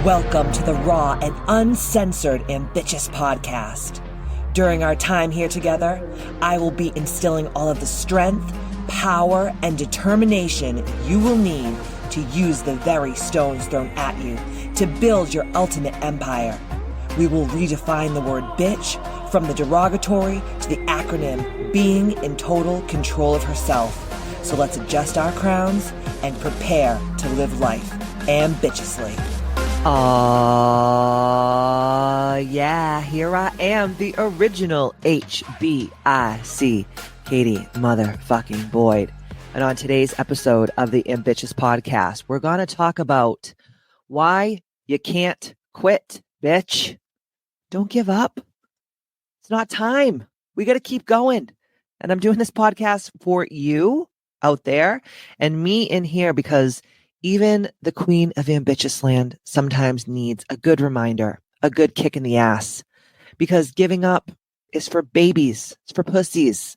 Welcome to the raw and uncensored Ambitchious Podcast. During our time here together, I will be instilling all of the strength, power, and determination you will need to use the very stones thrown at you to build your ultimate empire. We will redefine the word bitch from the derogatory to the acronym being in total control of herself. So let's adjust our crowns and prepare to live life ambitiously. Yeah, here I am, the original HBIC, Katie motherfucking Boyd. And on today's episode of the Ambitchious Podcast, we're going to talk about why you can't quit, bitch. Don't give up. It's not time. We got to keep going. And I'm doing this podcast for you out there and me in here because even the queen of Ambitchious Land sometimes needs a good reminder, a good kick in the ass, because giving up is for babies, it's for pussies.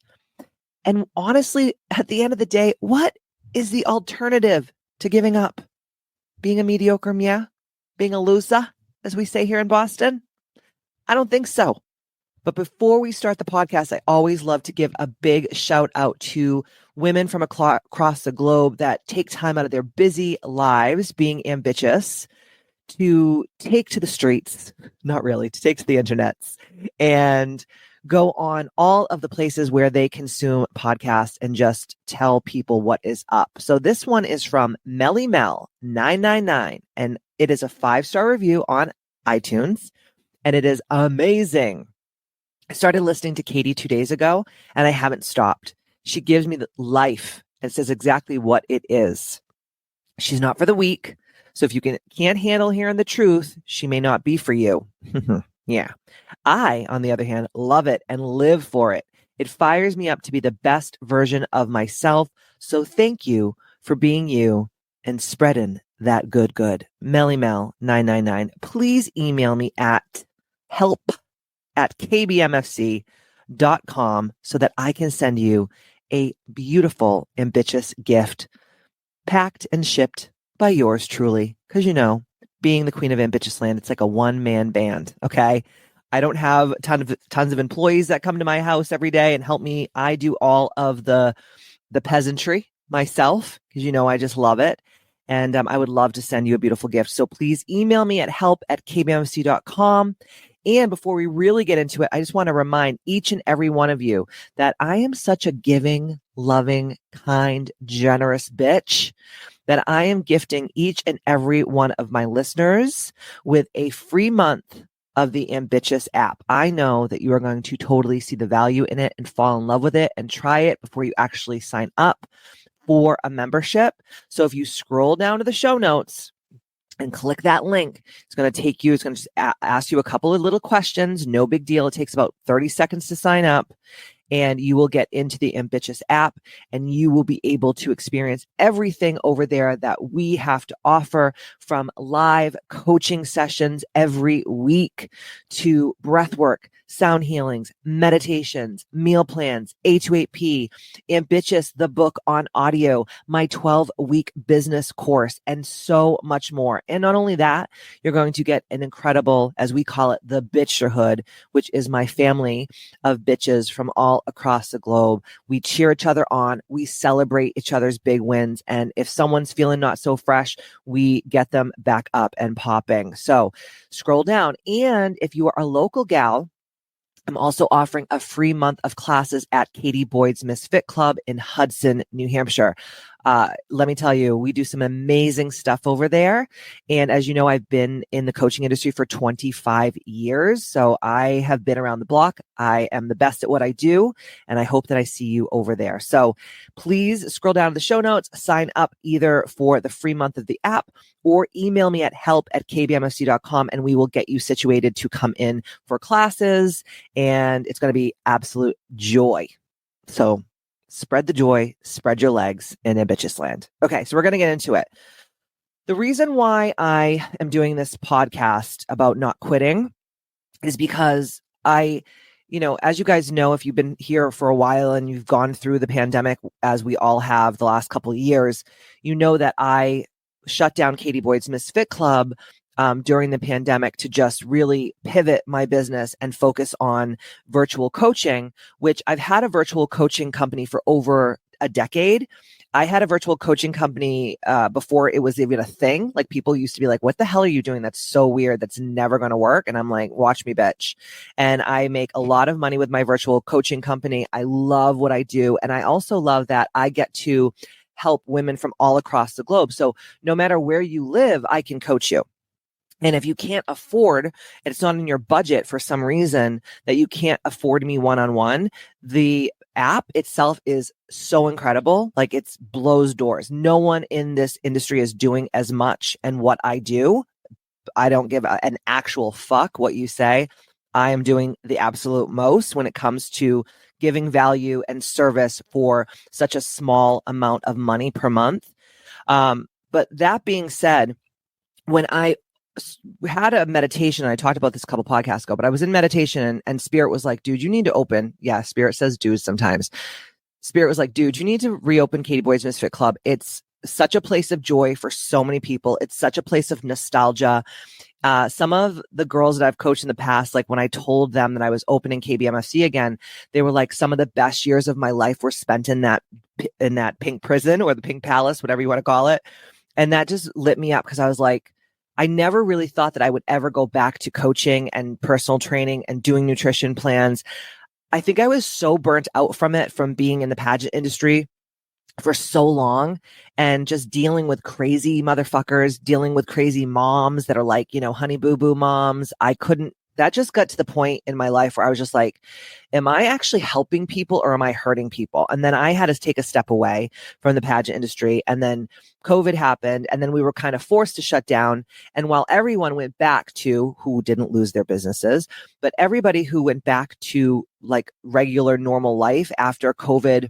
And honestly, at the end of the day, what is the alternative to giving up? Being a mediocre meh? Being a loser, as we say here in Boston? I don't think so. But before we start the podcast, I always love to give a big shout out to women from across the globe that take time out of their busy lives being ambitious to take to the streets, not really, to take to the internets and go on all of the places where they consume podcasts and just tell people what is up. So this one is from Melly Mel 999, and it is a 5-star review on iTunes, and it is amazing. I started listening to Katie 2 days ago, and I haven't stopped. She gives me the life and says exactly what it is. She's not for the weak. So if you can't handle hearing the truth, she may not be for you. Yeah. I, on the other hand, love it and live for it. It fires me up to be the best version of myself. So thank you for being you and spreading that good. Melly Mel 999. Please email me at help@kbmfc.com so that I can send you a beautiful, ambitious gift packed and shipped by yours truly. Because, you know, being the queen of Ambitchious Land, it's like a one-man band, okay? I don't have tons of employees that come to my house every day and help me. I do all of the peasantry myself because, you know, I just love it. And I would love to send you a beautiful gift. So please email me at help@kbmfc.com. And before we really get into it, I just want to remind each and every one of you that I am such a giving, loving, kind, generous bitch that I am gifting each and every one of my listeners with a free month of the Ambitchious app. I know that you are going to totally see the value in it and fall in love with it and try it before you actually sign up for a membership. So if you scroll down to the show notes and click that link, it's going to take you, it's going to just ask you a couple of little questions. No big deal. It takes about 30 seconds to sign up. And you will get into the Ambitchious app and you will be able to experience everything over there that we have to offer, from live coaching sessions every week to breathwork, sound healings, meditations, meal plans, A28P, Ambitchious, the book on audio, my 12-week business course, and so much more. And not only that, you're going to get an incredible, as we call it, the Bitcherhood, which is my family of bitches from all across the globe. We cheer each other on. We celebrate each other's big wins. And if someone's feeling not so fresh, we get them back up and popping. So scroll down. And if you are a local gal, I'm also offering a free month of classes at Katie Boyd's Misfit Club in Hudson, New Hampshire. Let me tell you, we do some amazing stuff over there. And as you know, I've been in the coaching industry for 25 years. So I have been around the block. I am the best at what I do. And I hope that I see you over there. So please scroll down to the show notes, sign up either for the free month of the app or email me at help@kbmfc.com and we will get you situated to come in for classes. And it's going to be absolute joy. So spread the joy, spread your legs in Ambitchious Land. Okay, so we're going to get into it. The reason why I am doing this podcast about not quitting is because as you guys know, if you've been here for a while and you've gone through the pandemic, as we all have the last couple of years, you know that I shut down Katie Boyd's Misfit Club during the pandemic to just really pivot my business and focus on virtual coaching, which I've had a virtual coaching company for over a decade. I had a virtual coaching company before it was even a thing. Like people used to be like, what the hell are you doing? That's so weird. That's never going to work. And I'm like, watch me, bitch. And I make a lot of money with my virtual coaching company. I love what I do. And I also love that I get to help women from all across the globe. So no matter where you live, I can coach you. And if you can't afford, and it's not in your budget for some reason that you can't afford me one-on-one, the app itself is so incredible. Like it blows doors. No one in this industry is doing as much. And what I do, I don't give an actual fuck what you say. I am doing the absolute most when it comes to giving value and service for such a small amount of money per month. But that being said, when I had a meditation, and I talked about this a couple podcasts ago, but I was in meditation and Spirit was like, dude, you need to open. Yeah, Spirit says dude sometimes. Spirit was like, dude, you need to reopen Katie Boyd's Misfit Club. It's such a place of joy for so many people. It's such a place of nostalgia. Some of the girls that I've coached in the past, like when I told them that I was opening KBMFC again, they were like, some of the best years of my life were spent in that pink prison or the pink palace, whatever you want to call it. And that just lit me up because I was like, I never really thought that I would ever go back to coaching and personal training and doing nutrition plans. I think I was so burnt out from it, from being in the pageant industry for so long and just dealing with crazy motherfuckers, dealing with crazy moms that are like, honey boo boo moms. That just got to the point in my life where I was just like, am I actually helping people or am I hurting people? And then I had to take a step away from the pageant industry. And then COVID happened. And then we were kind of forced to shut down. And while everyone went back to, who didn't lose their businesses, but everybody who went back to like regular normal life after COVID,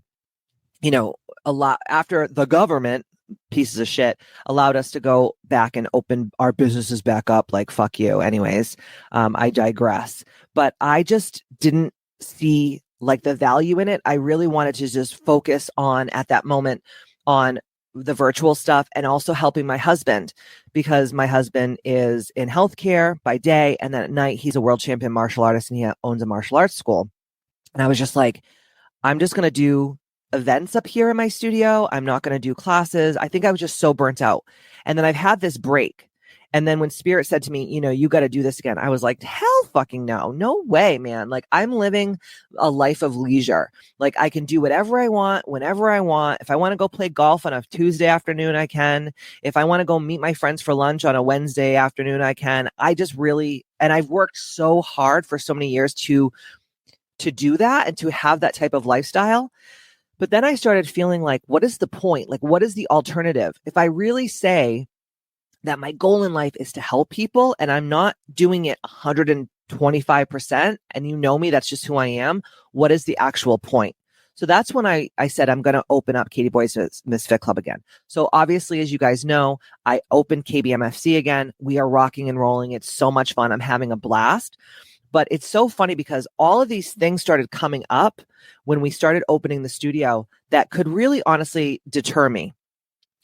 a lot after the government pieces of shit allowed us to go back and open our businesses back up. Like, fuck you. Anyways, I digress, but I just didn't see like the value in it. I really wanted to just focus on at that moment on the virtual stuff and also helping my husband, because my husband is in healthcare by day. And then at night, he's a world champion martial artist and he owns a martial arts school. And I was just like, I'm just going to do events up here in my studio. I'm not going to do classes. I think I was just so burnt out. And then I've had this break. And then when Spirit said to me, you got to do this again, I was like, hell fucking no. No way, man. Like I'm living a life of leisure. Like I can do whatever I want, whenever I want. If I want to go play golf on a Tuesday afternoon, I can. If I want to go meet my friends for lunch on a Wednesday afternoon, I can. And I've worked so hard for so many years to do that and to have that type of lifestyle. But then I started feeling like, what is the point? Like, what is the alternative? If I really say that my goal in life is to help people and I'm not doing it 125%, and you know me, that's just who I am, what is the actual point? So that's when I said, I'm going to open up Katie Boyd's Misfit Club again. So obviously, as you guys know, I opened KBMFC again. We are rocking and rolling. It's so much fun. I'm having a blast. But it's so funny because all of these things started coming up when we started opening the studio that could really honestly deter me.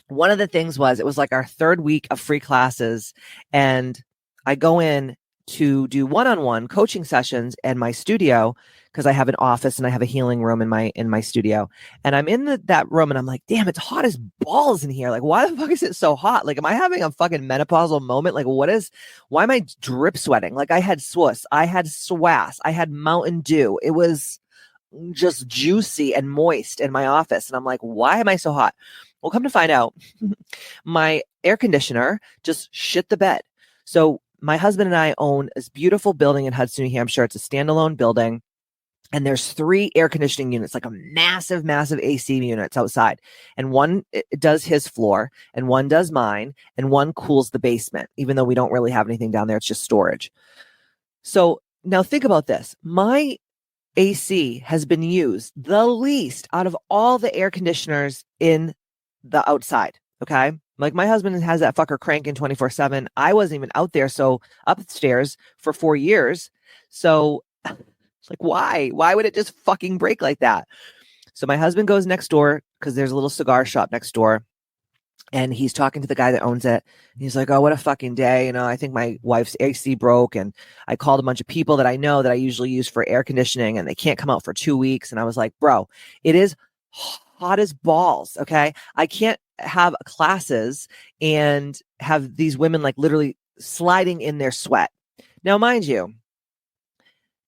One of the things was, it was like our third week of free classes, and I go in to do one-on-one coaching sessions in my studio because I have an office and I have a healing room in my studio. And I'm in that room and I'm like, damn, it's hot as balls in here. Like, why the fuck is it so hot? Like, am I having a fucking menopausal moment? Like, why am I drip sweating? Like I had SWUS, I had SWAS, I had Mountain Dew. It was just juicy and moist in my office. And I'm like, why am I so hot? Well, come to find out, my air conditioner just shit the bed. So my husband and I own this beautiful building in Hudson, New Hampshire. It's a standalone building. And there's 3 air conditioning units, like a massive, massive AC units outside. And one it does his floor and one does mine and one cools the basement, even though we don't really have anything down there. It's just storage. So now think about this. My AC has been used the least out of all the air conditioners in the outside. Okay. Like my husband has that fucker cranking 24/7. I wasn't even out there. So upstairs for 4 years. So like, why would it just fucking break like that? So my husband goes next door because there's a little cigar shop next door. And he's talking to the guy that owns it. And he's like, oh, what a fucking day. I think my wife's AC broke. And I called a bunch of people that I know that I usually use for air conditioning, and they can't come out for 2 weeks. And I was like, bro, it is hot as balls. Okay. I can't have classes and have these women like literally sliding in their sweat. Now, mind you,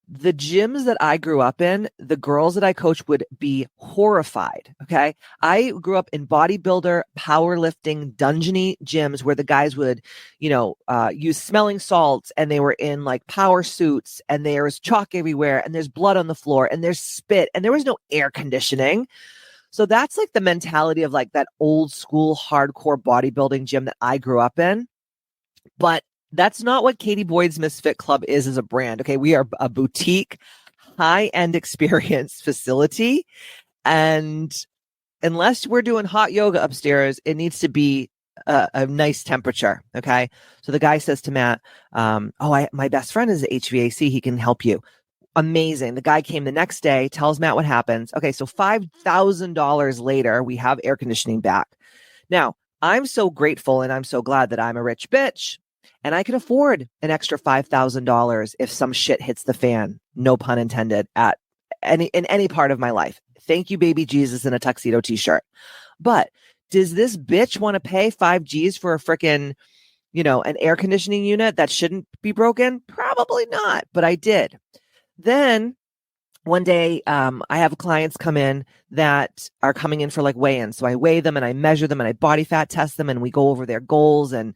the gyms that I grew up in, the girls that I coached would be horrified. Okay. I grew up in bodybuilder, powerlifting, dungeony gyms where the guys would, use smelling salts, and they were in like power suits, and there was chalk everywhere, and there's blood on the floor, and there's spit, and there was no air conditioning. So that's like the mentality of like that old school hardcore bodybuilding gym that I grew up in. But that's not what Katie Boyd's Misfit Club is as a brand. Okay. We are a boutique, high-end experience facility. And unless we're doing hot yoga upstairs, it needs to be a nice temperature. Okay. So the guy says to Matt, my best friend is HVAC. He can help you. Amazing. The guy came the next day, tells Matt what happens. Okay. So $5,000 later, we have air conditioning back. Now, I'm so grateful and I'm so glad that I'm a rich bitch. And I can afford an extra $5,000 if some shit hits the fan, no pun intended, in any part of my life. Thank you, baby Jesus, in a tuxedo t-shirt. But does this bitch want to pay 5 G's for a freaking, an air conditioning unit that shouldn't be broken? Probably not, but I did. Then one day, I have clients come in that are coming in for like weigh-ins. So I weigh them and I measure them and I body fat test them, and we go over their goals, and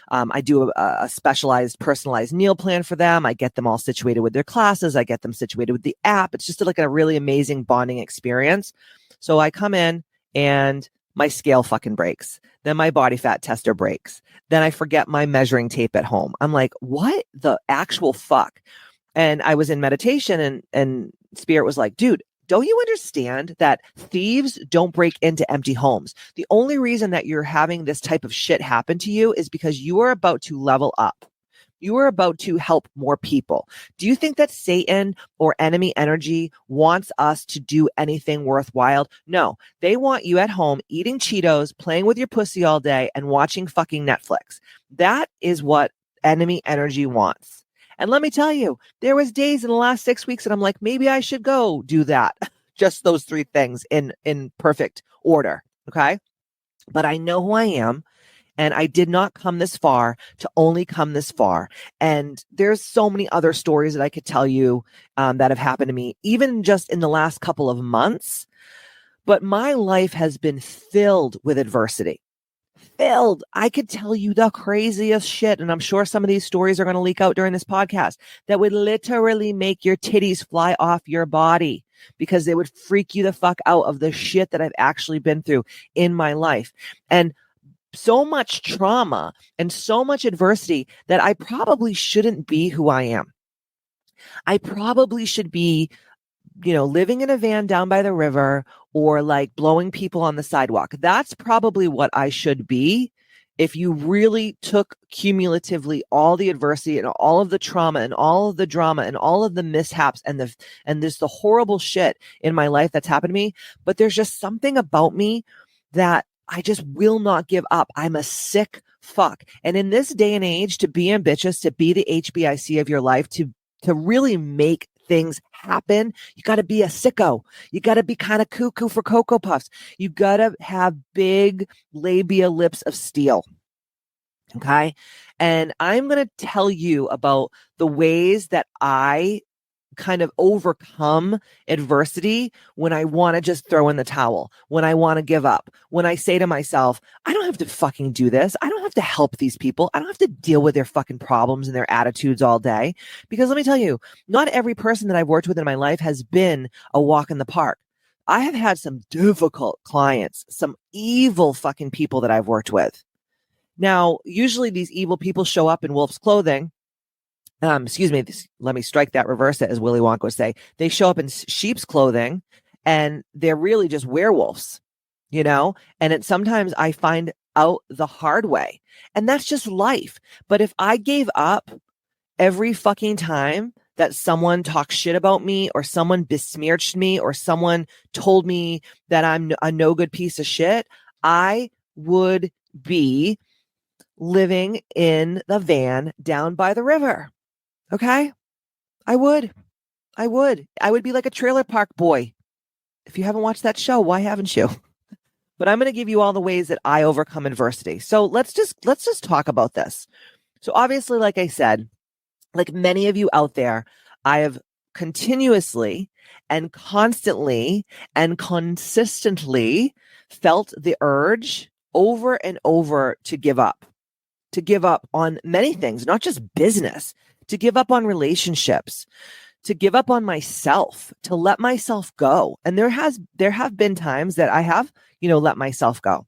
I do a specialized, personalized meal plan for them. I get them all situated with their classes. I get them situated with the app. It's just like a really amazing bonding experience. So I come in and my scale fucking breaks. Then my body fat tester breaks. Then I forget my measuring tape at home. I'm like, what the actual fuck? And I was in meditation, and Spirit was like, dude, don't you understand that thieves don't break into empty homes? The only reason that you're having this type of shit happen to you is because you are about to level up. You are about to help more people. Do you think that Satan or enemy energy wants us to do anything worthwhile? No, they want you at home eating Cheetos, playing with your pussy all day, and watching fucking Netflix. That is what enemy energy wants. And let me tell you, there was days in the last 6 weeks that I'm like, maybe I should go do that. Just those 3 things in perfect order. Okay. But I know who I am. And I did not come this far to only come this far. And there's so many other stories that I could tell you that have happened to me, even just in the last couple of months. But my life has been filled with adversity. Filled. I could tell you the craziest shit. And I'm sure some of these stories are going to leak out during this podcast that would literally make your titties fly off your body, because they would freak you the fuck out of the shit that I've actually been through in my life. And so much trauma and so much adversity that I probably shouldn't be who I am. I probably should be, living in a van down by the river, or like blowing people on the sidewalk. That's probably what I should be if you really took cumulatively all the adversity and all of the trauma and all of the drama and all of the mishaps and the horrible shit in my life that's happened to me. But there's just something about me that I just will not give up. I'm a sick fuck. And in this day and age, to be ambitious, to be the HBIC of your life, to really make things happen, you got to be a sicko. You got to be kind of cuckoo for Cocoa Puffs. You got to have big labia lips of steel. Okay. And I'm going to tell you about the ways that I kind of overcome adversity when I want to just throw in the towel, when I want to give up, when I say to myself, I don't have to fucking do this. I don't have to help these people. I don't have to deal with their fucking problems and their attitudes all day. Because let me tell you, not every person that I've worked with in my life has been a walk in the park. I have had some difficult clients, some evil fucking people that I've worked with. Now, usually these evil people show up in wolf's clothing. Let me strike that, reverse it, as Willy Wonka would say. They show up in sheep's clothing, and they're really just werewolves, and sometimes I find out the hard way, and that's just life. But if I gave up every fucking time that someone talked shit about me, or someone besmirched me, or someone told me that I'm a no good piece of shit, I would be living in the van down by the river. Okay? I would be like a trailer park boy. If you haven't watched that show, why haven't you? But I'm going to give you all the ways that I overcome adversity. So let's just talk about this. So obviously, like I said, like many of you out there, I have continuously and constantly and consistently felt the urge over and over to give up on many things, not just business, to give up on relationships, to give up on myself, to let myself go. And there have been times that I have, let myself go.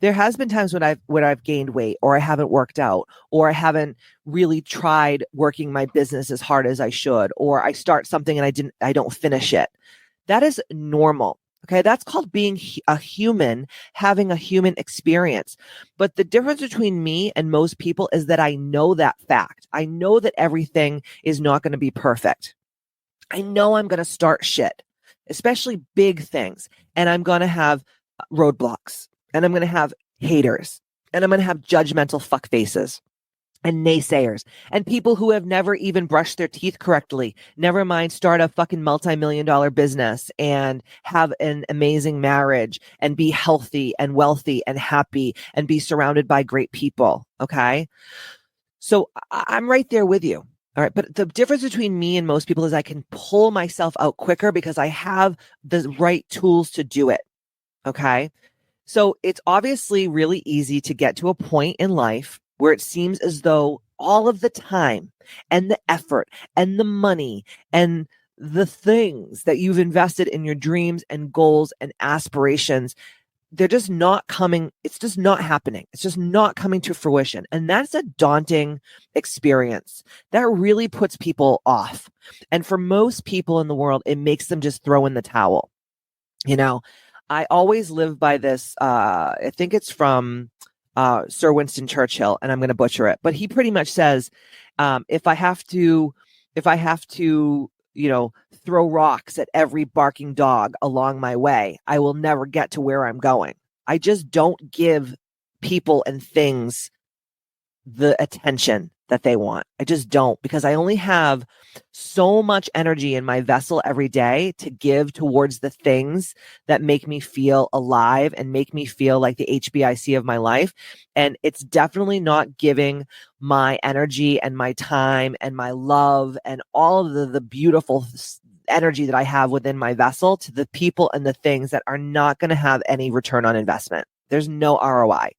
There has been times when I've gained weight, or I haven't worked out, or I haven't really tried working my business as hard as I should, or I start something and I don't finish it. That is normal. Okay. That's called being a human, having a human experience. But the difference between me and most people is that I know that fact. I know that everything is not going to be perfect. I know I'm going to start shit, especially big things. And I'm going to have roadblocks, and I'm going to have haters, and I'm going to have judgmental fuck faces and naysayers and people who have never even brushed their teeth correctly. Never mind start a fucking multi-million-dollar business and have an amazing marriage and be healthy and wealthy and happy and be surrounded by great people. Okay. So I'm right there with you. All right. But the difference between me and most people is I can pull myself out quicker because I have the right tools to do it. Okay. So it's obviously really easy to get to a point in life where it seems as though all of the time and the effort and the money and the things that you've invested in your dreams and goals and aspirations, they're just not coming. It's just not happening. It's just not coming to fruition. And that's a daunting experience. That really puts people off. And for most people in the world, it makes them just throw in the towel. I always live by this. I think it's from Sir Winston Churchill, and I'm going to butcher it, but he pretty much says, if I have to, throw rocks at every barking dog along my way, I will never get to where I'm going. I just don't give people and things the attention that they want. I just don't, because I only have so much energy in my vessel every day to give towards the things that make me feel alive and make me feel like the HBIC of my life. And it's definitely not giving my energy and my time and my love and all of the beautiful energy that I have within my vessel to the people and the things that are not going to have any return on investment. There's no ROI.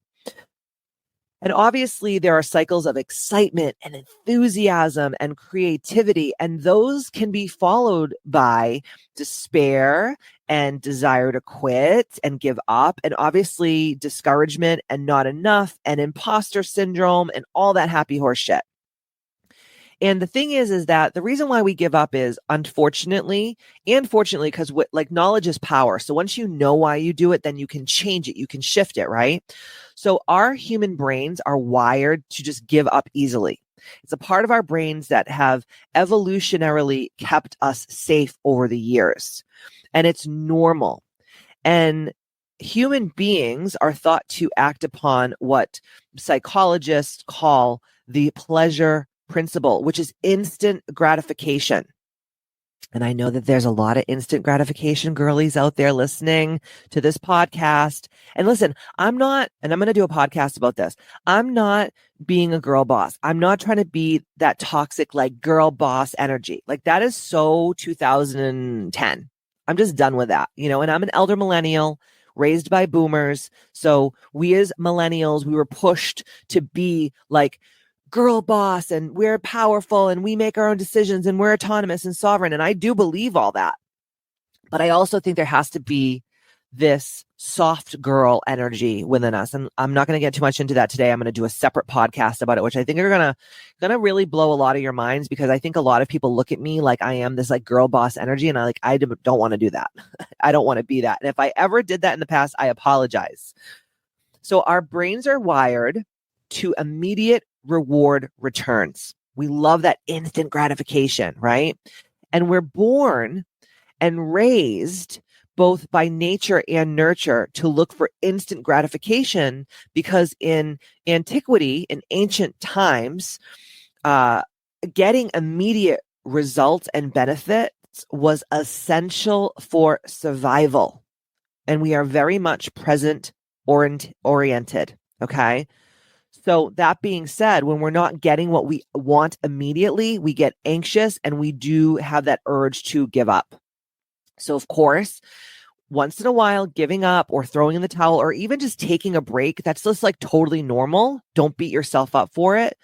And obviously there are cycles of excitement and enthusiasm and creativity, and those can be followed by despair and desire to quit and give up, and obviously discouragement and not enough and imposter syndrome and all that happy horse shit. And the thing is that the reason why we give up is, unfortunately and fortunately, because knowledge is power. So once you know why you do it, then you can change it. You can shift it, right? So our human brains are wired to just give up easily. It's a part of our brains that have evolutionarily kept us safe over the years. And it's normal. And human beings are thought to act upon what psychologists call the pleasure principle, which is instant gratification. And I know that there's a lot of instant gratification girlies out there listening to this podcast. And listen, I'm not, and I'm going to do a podcast about this. I'm not being a girl boss. I'm not trying to be that toxic, girl boss energy. That is so 2010. I'm just done with that, and I'm an elder millennial raised by boomers. So we as millennials, we were pushed to be girl boss, and we're powerful, and we make our own decisions, and we're autonomous and sovereign. And I do believe all that. But I also think there has to be this soft girl energy within us. And I'm not going to get too much into that today. I'm going to do a separate podcast about it, which I think are going to really blow a lot of your minds, because I think a lot of people look at me like I am this girl boss energy. And I don't want to do that. I don't want to be that. And if I ever did that in the past, I apologize. So our brains are wired to immediate reward returns. We love that instant gratification, right? And we're born and raised both by nature and nurture, to look for instant gratification, because in antiquity, in ancient times, getting immediate results and benefits was essential for survival. And we are very much present oriented. Okay. So that being said, when we're not getting what we want immediately, we get anxious and we do have that urge to give up. So of course, once in a while, giving up or throwing in the towel or even just taking a break, that's just like totally normal. Don't beat yourself up for it.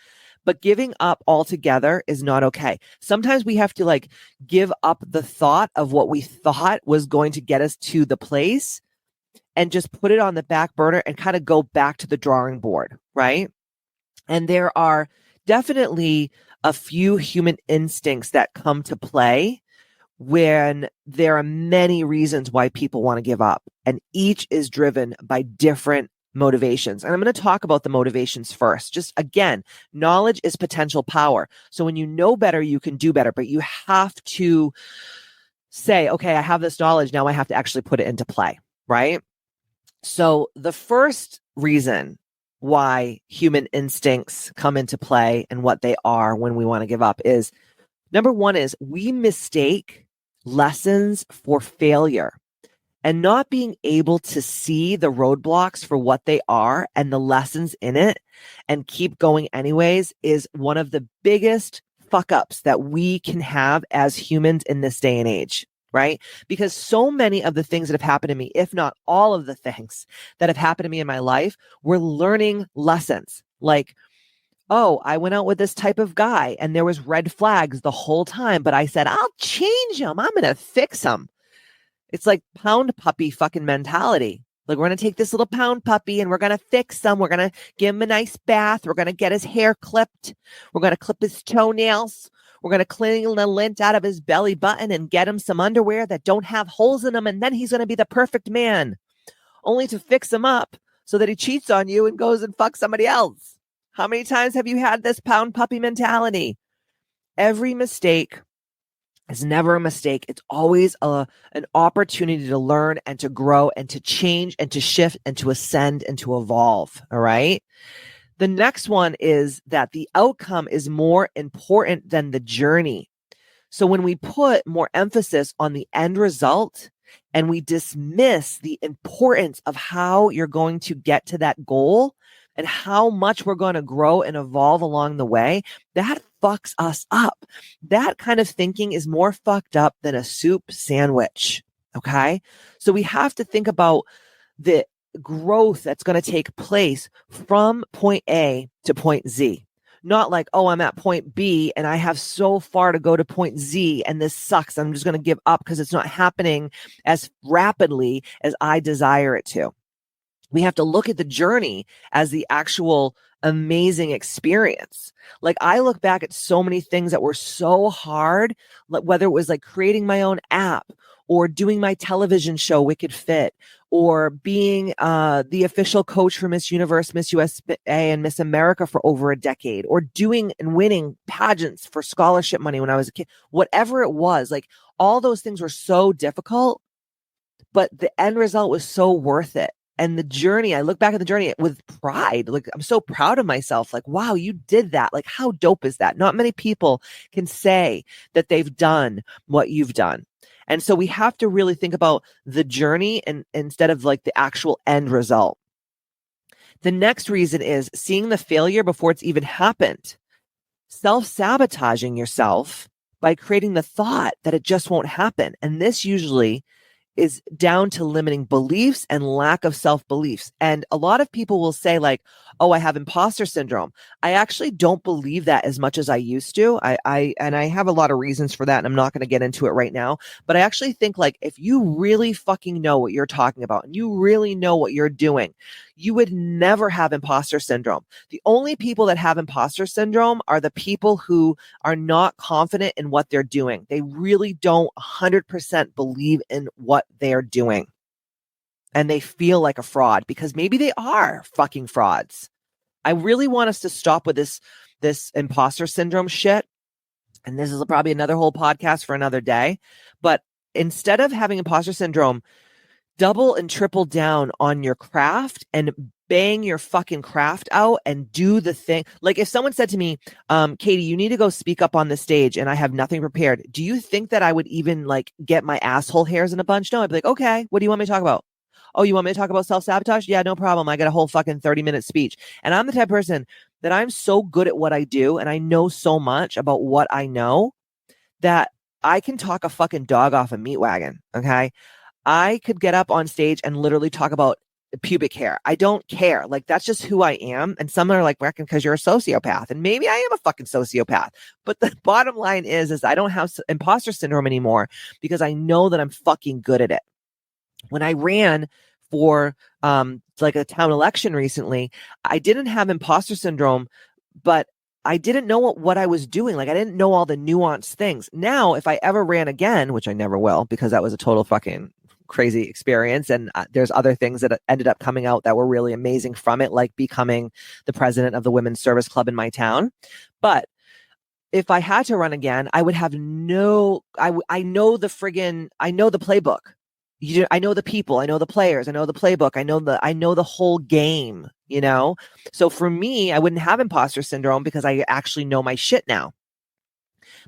But giving up altogether is not okay. Sometimes we have to like give up the thought of what we thought was going to get us to the place and just put it on the back burner and kind of go back to the drawing board, right? And there are definitely a few human instincts that come to play when there are many reasons why people want to give up, and each is driven by different motivations. And I'm going to talk about the motivations first. Just again, knowledge is potential power. So when you know better, you can do better, but you have to say, okay, I have this knowledge. Now I have to actually put it into play, right? So the first reason why human instincts come into play and what they are when we want to give up is, number one is we mistake lessons for failure. And not being able to see the roadblocks for what they are and the lessons in it and keep going anyways is one of the biggest fuck ups that we can have as humans in this day and age, right? Because so many of the things that have happened to me, if not all of the things that have happened to me in my life, were learning lessons. Like, oh, I went out with this type of guy and there was red flags the whole time, but I said, I'll change him. I'm going to fix him. It's like pound puppy fucking mentality. Like, we're going to take this little pound puppy and we're going to fix him. We're going to give him a nice bath. We're going to get his hair clipped. We're going to clip his toenails. We're going to clean the lint out of his belly button and get him some underwear that don't have holes in them. And then he's going to be the perfect man, only to fix him up so that he cheats on you and goes and fucks somebody else. How many times have you had this pound puppy mentality? Every mistake is never a mistake. It's always an opportunity to learn and to grow and to change and to shift and to ascend and to evolve. All right. The next one is that the outcome is more important than the journey. So when we put more emphasis on the end result and we dismiss the importance of how you're going to get to that goal and how much we're going to grow and evolve along the way, that fucks us up. That kind of thinking is more fucked up than a soup sandwich. Okay. So we have to think about the growth that's going to take place from point A to point Z. Not like, oh, I'm at point B and I have so far to go to point Z and this sucks. I'm just going to give up because it's not happening as rapidly as I desire it to. We have to look at the journey as the actual amazing experience. Like, I look back at so many things that were so hard, whether it was like creating my own app or doing my television show, Wicked Fit, or being the official coach for Miss Universe, Miss USA, and Miss America for over a decade, or doing and winning pageants for scholarship money when I was a kid. Whatever it was, like, all those things were so difficult, but the end result was so worth it. And the journey, I look back at the journey with pride. Like, I'm so proud of myself. Like, wow, you did that. Like, how dope is that? Not many people can say that they've done what you've done. And so we have to really think about the journey and instead of like the actual end result. The next reason is seeing the failure before it's even happened. Self-sabotaging yourself by creating the thought that it just won't happen. And this usually is down to limiting beliefs and lack of self-beliefs. And a lot of people will say like, oh, I have imposter syndrome. I actually don't believe that as much as I used to. I have a lot of reasons for that, and I'm not going to get into it right now. But I actually think like if you really fucking know what you're talking about and you really know what you're doing, you would never have imposter syndrome. The only people that have imposter syndrome are the people who are not confident in what they're doing. They really don't 100% believe in what they're doing. And they feel like a fraud because maybe they are fucking frauds. I really want us to stop with this imposter syndrome shit. And this is probably another whole podcast for another day. But instead of having imposter syndrome, double and triple down on your craft and bang your fucking craft out and do the thing. Like if someone said to me, Katie, you need to go speak up on the stage and I have nothing prepared. Do you think that I would even like get my asshole hairs in a bunch? No, I'd be like, okay, what do you want me to talk about? Oh, you want me to talk about self-sabotage? Yeah, no problem. I got a whole fucking 30-minute speech. And I'm the type of person that I'm so good at what I do and I know so much about what I know that I can talk a fucking dog off a meat wagon. Okay. I could get up on stage and literally talk about pubic hair. I don't care. Like, that's just who I am. And some are like, reckon because you're a sociopath. And maybe I am a fucking sociopath. But the bottom line is I don't have imposter syndrome anymore because I know that I'm fucking good at it. When I ran for like a town election recently, I didn't have imposter syndrome, but I didn't know what I was doing. Like, I didn't know all the nuanced things. Now, if I ever ran again, which I never will, because that was a total fucking crazy experience. And there's other things that ended up coming out that were really amazing from it, like becoming the president of the women's service club in my town. But if I had to run again, I would have I know the playbook. I know the people, I know the players, I know the playbook, I know the whole game, you know? So for me, I wouldn't have imposter syndrome because I actually know my shit now.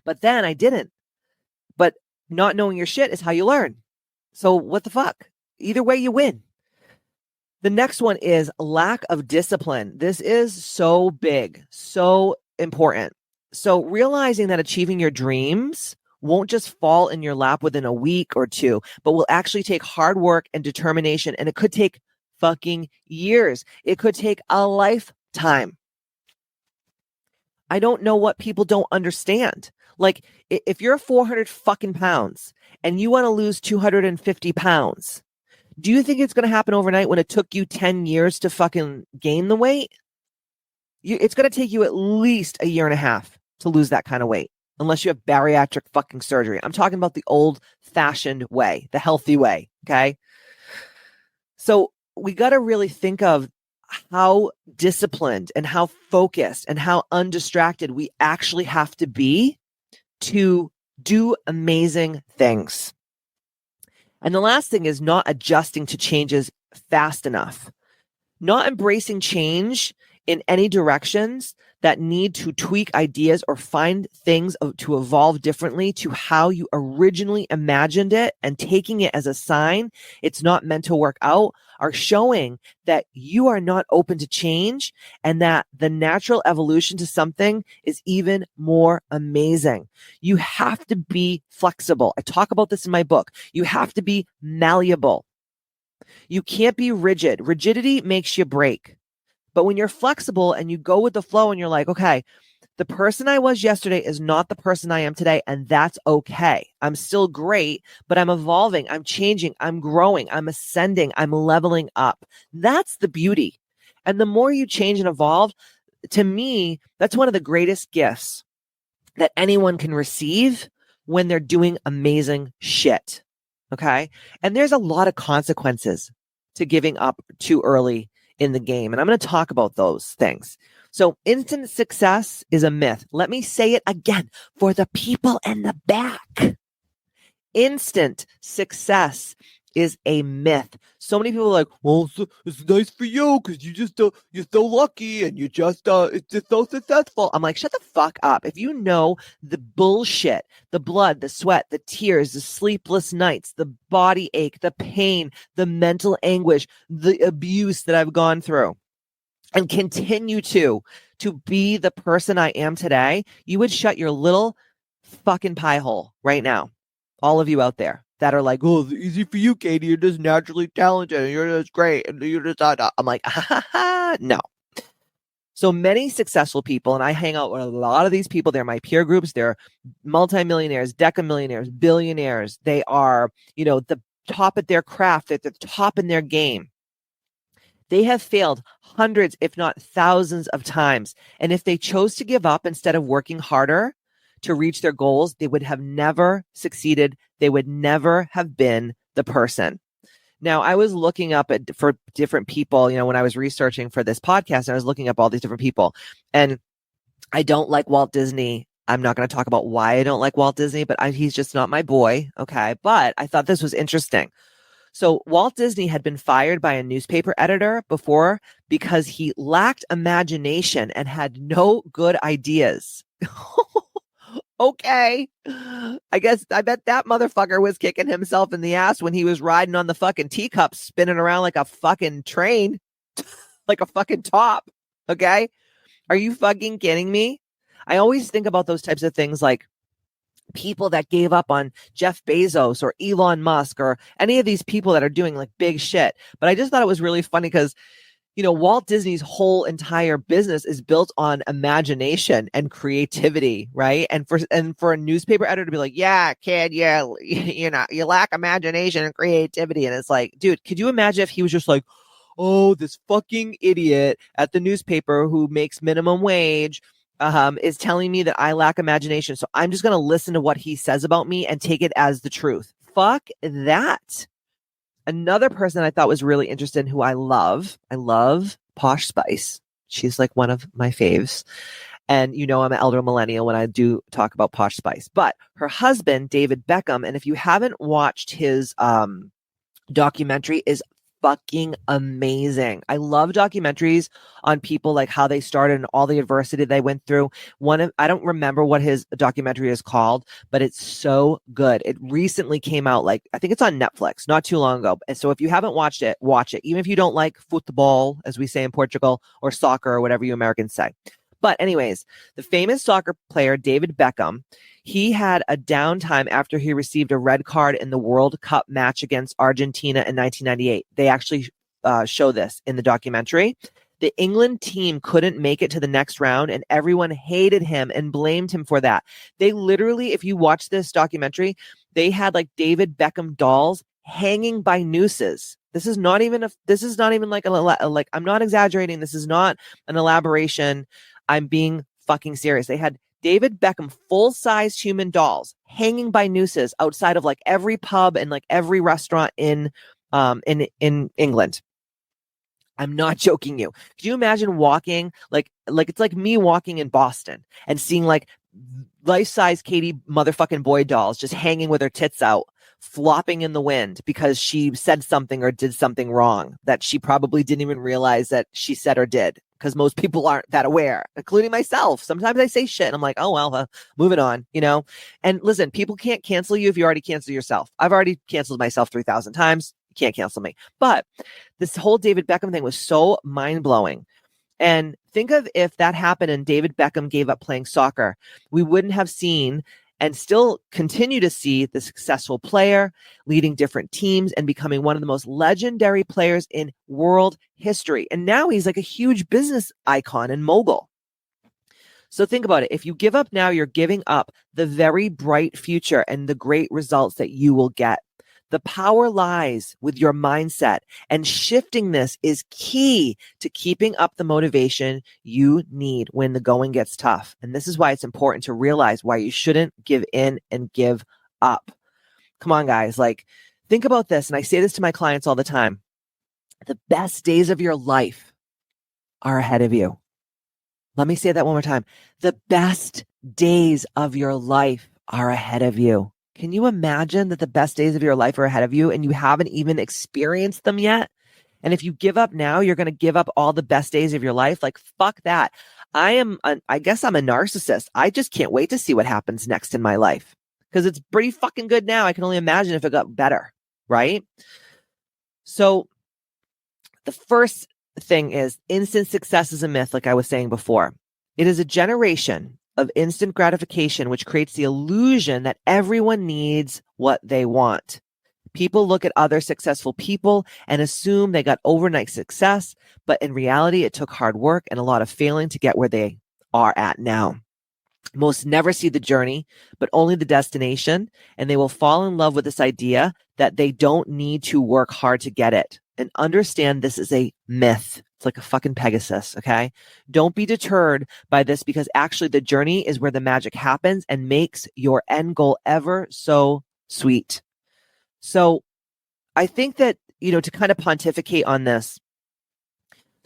But then I didn't. But not knowing your shit is how you learn. So what the fuck? Either way, you win. The next one is lack of discipline. This is so big, so important. So realizing that achieving your dreams won't just fall in your lap within a week or two, but will actually take hard work and determination. And it could take fucking years. It could take a lifetime. I don't know what people don't understand. Like, if you're 400 fucking pounds and you want to lose 250 pounds, do you think it's going to happen overnight when it took you 10 years to fucking gain the weight? It's going to take you at least a year and a half to lose that kind of weight, unless you have bariatric fucking surgery. I'm talking about the old fashioned way, the healthy way. Okay. So we got to really think of how disciplined and how focused and how undistracted we actually have to be to do amazing things. And the last thing is not adjusting to changes fast enough, not embracing change in any directions that need to tweak ideas or find things to evolve differently to how you originally imagined it, and taking it as a sign it's not meant to work out, are showing that you are not open to change and that the natural evolution to something is even more amazing. You have to be flexible. I talk about this in my book. You have to be malleable. You can't be rigid. Rigidity makes you break. But when you're flexible and you go with the flow and you're like, okay, the person I was yesterday is not the person I am today, and that's okay. I'm still great, but I'm evolving, I'm changing, I'm growing, I'm ascending, I'm leveling up. That's the beauty. And the more you change and evolve, to me, that's one of the greatest gifts that anyone can receive when they're doing amazing shit. Okay? And there's a lot of consequences to giving up too early in the game. And I'm going to talk about those things. So instant success is a myth. Let me say it again for the people in the back. Instant success is a myth. So many people are like, well, it's nice for you because you're so lucky and it's just so successful. I'm like, shut the fuck up. If you know the bullshit, the blood, the sweat, the tears, the sleepless nights, the body ache, the pain, the mental anguish, the abuse that I've gone through and continue to be the person I am today, you would shut your little fucking pie hole right now. All of you out there that are like, oh, it's easy for you, Katie. You're just naturally talented and you're just great. And you're just, I'm like, no. So many successful people, and I hang out with a lot of these people. They're my peer groups. They're multimillionaires, decamillionaires, billionaires. They are, the top at their craft. They're the top in their game. They have failed hundreds, if not thousands of times. And if they chose to give up instead of working harder to reach their goals, they would have never succeeded. They would never have been the person. Now, I was looking up for different people, when I was researching for this podcast, and I was looking up all these different people. And I don't like Walt Disney I'm not going to talk about why I don't like Walt Disney, but he's just not my boy. Okay. But I thought this was interesting. So Walt Disney had been fired by a newspaper editor before because he lacked imagination and had no good ideas. Okay. I bet that motherfucker was kicking himself in the ass when he was riding on the fucking teacups, spinning around like a fucking train, like a fucking top. Okay. Are you fucking kidding me? I always think about those types of things, like people that gave up on Jeff Bezos or Elon Musk or any of these people that are doing like big shit. But I just thought it was really funny because, Walt Disney's whole entire business is built on imagination and creativity, right? And for a newspaper editor to be like, yeah, kid, yeah, you lack imagination and creativity. And it's like, dude, could you imagine if he was just like, oh, this fucking idiot at the newspaper who makes minimum wage is telling me that I lack imagination. So I'm just going to listen to what he says about me and take it as the truth. Fuck that. Another person I thought was really interesting, who I love Posh Spice. She's like one of my faves. And I'm an elder millennial when I do talk about Posh Spice. But her husband, David Beckham, and if you haven't watched his documentary, is fucking amazing. I love documentaries on people, like how they started and all the adversity they went through. I don't remember what his documentary is called, but it's so good. It recently came out, like I think it's on Netflix, not too long ago. And so if you haven't watched it, watch it. Even if you don't like football, as we say in Portugal, or soccer, or whatever you Americans say. But anyways, the famous soccer player David Beckham, he had a downtime after he received a red card in the World Cup match against Argentina in 1998. They actually show this in the documentary. The England team couldn't make it to the next round, and everyone hated him and blamed him for that. They literally, if you watch this documentary, they had like David Beckham dolls hanging by nooses. This is not even like I'm not exaggerating. This is not an elaboration. I'm being fucking serious. They had David Beckham full-size human dolls hanging by nooses outside of like every pub and like every restaurant in England. I'm not joking you. Could you imagine walking like it's like me walking in Boston and seeing like life-size Katie motherfucking Boyd dolls just hanging with her tits out, flopping in the wind because she said something or did something wrong that she probably didn't even realize that she said or did, because most people aren't that aware, including myself. Sometimes I say shit and I'm like, oh, well, moving on, And listen, people can't cancel you if you already canceled yourself. I've already canceled myself 3,000 times. You can't cancel me. But this whole David Beckham thing was so mind-blowing. And think of if that happened and David Beckham gave up playing soccer, we wouldn't have seen and still continue to see the successful player leading different teams and becoming one of the most legendary players in world history. And now he's like a huge business icon and mogul. So think about it. If you give up now, you're giving up the very bright future and the great results that you will get. The power lies with your mindset, and shifting this is key to keeping up the motivation you need when the going gets tough. And this is why it's important to realize why you shouldn't give in and give up. Come on, guys. Like, think about this. And I say this to my clients all the time. The best days of your life are ahead of you. Let me say that one more time. The best days of your life are ahead of you. Can you imagine that the best days of your life are ahead of you and you haven't even experienced them yet? And if you give up now, you're going to give up all the best days of your life. Like, fuck that. I guess I'm a narcissist. I just can't wait to see what happens next in my life, because it's pretty fucking good now. I can only imagine if it got better, right? So the first thing is, instant success is a myth, like I was saying before. It is a generation of instant gratification, which creates the illusion that everyone needs what they want. People look at other successful people and assume they got overnight success, but in reality, it took hard work and a lot of failing to get where they are at now. Most never see the journey, but only the destination, and they will fall in love with this idea that they don't need to work hard to get it. And understand this is a myth. It's like a fucking Pegasus, okay? Don't be deterred by this, because actually the journey is where the magic happens and makes your end goal ever so sweet. So I think that, to kind of pontificate on this,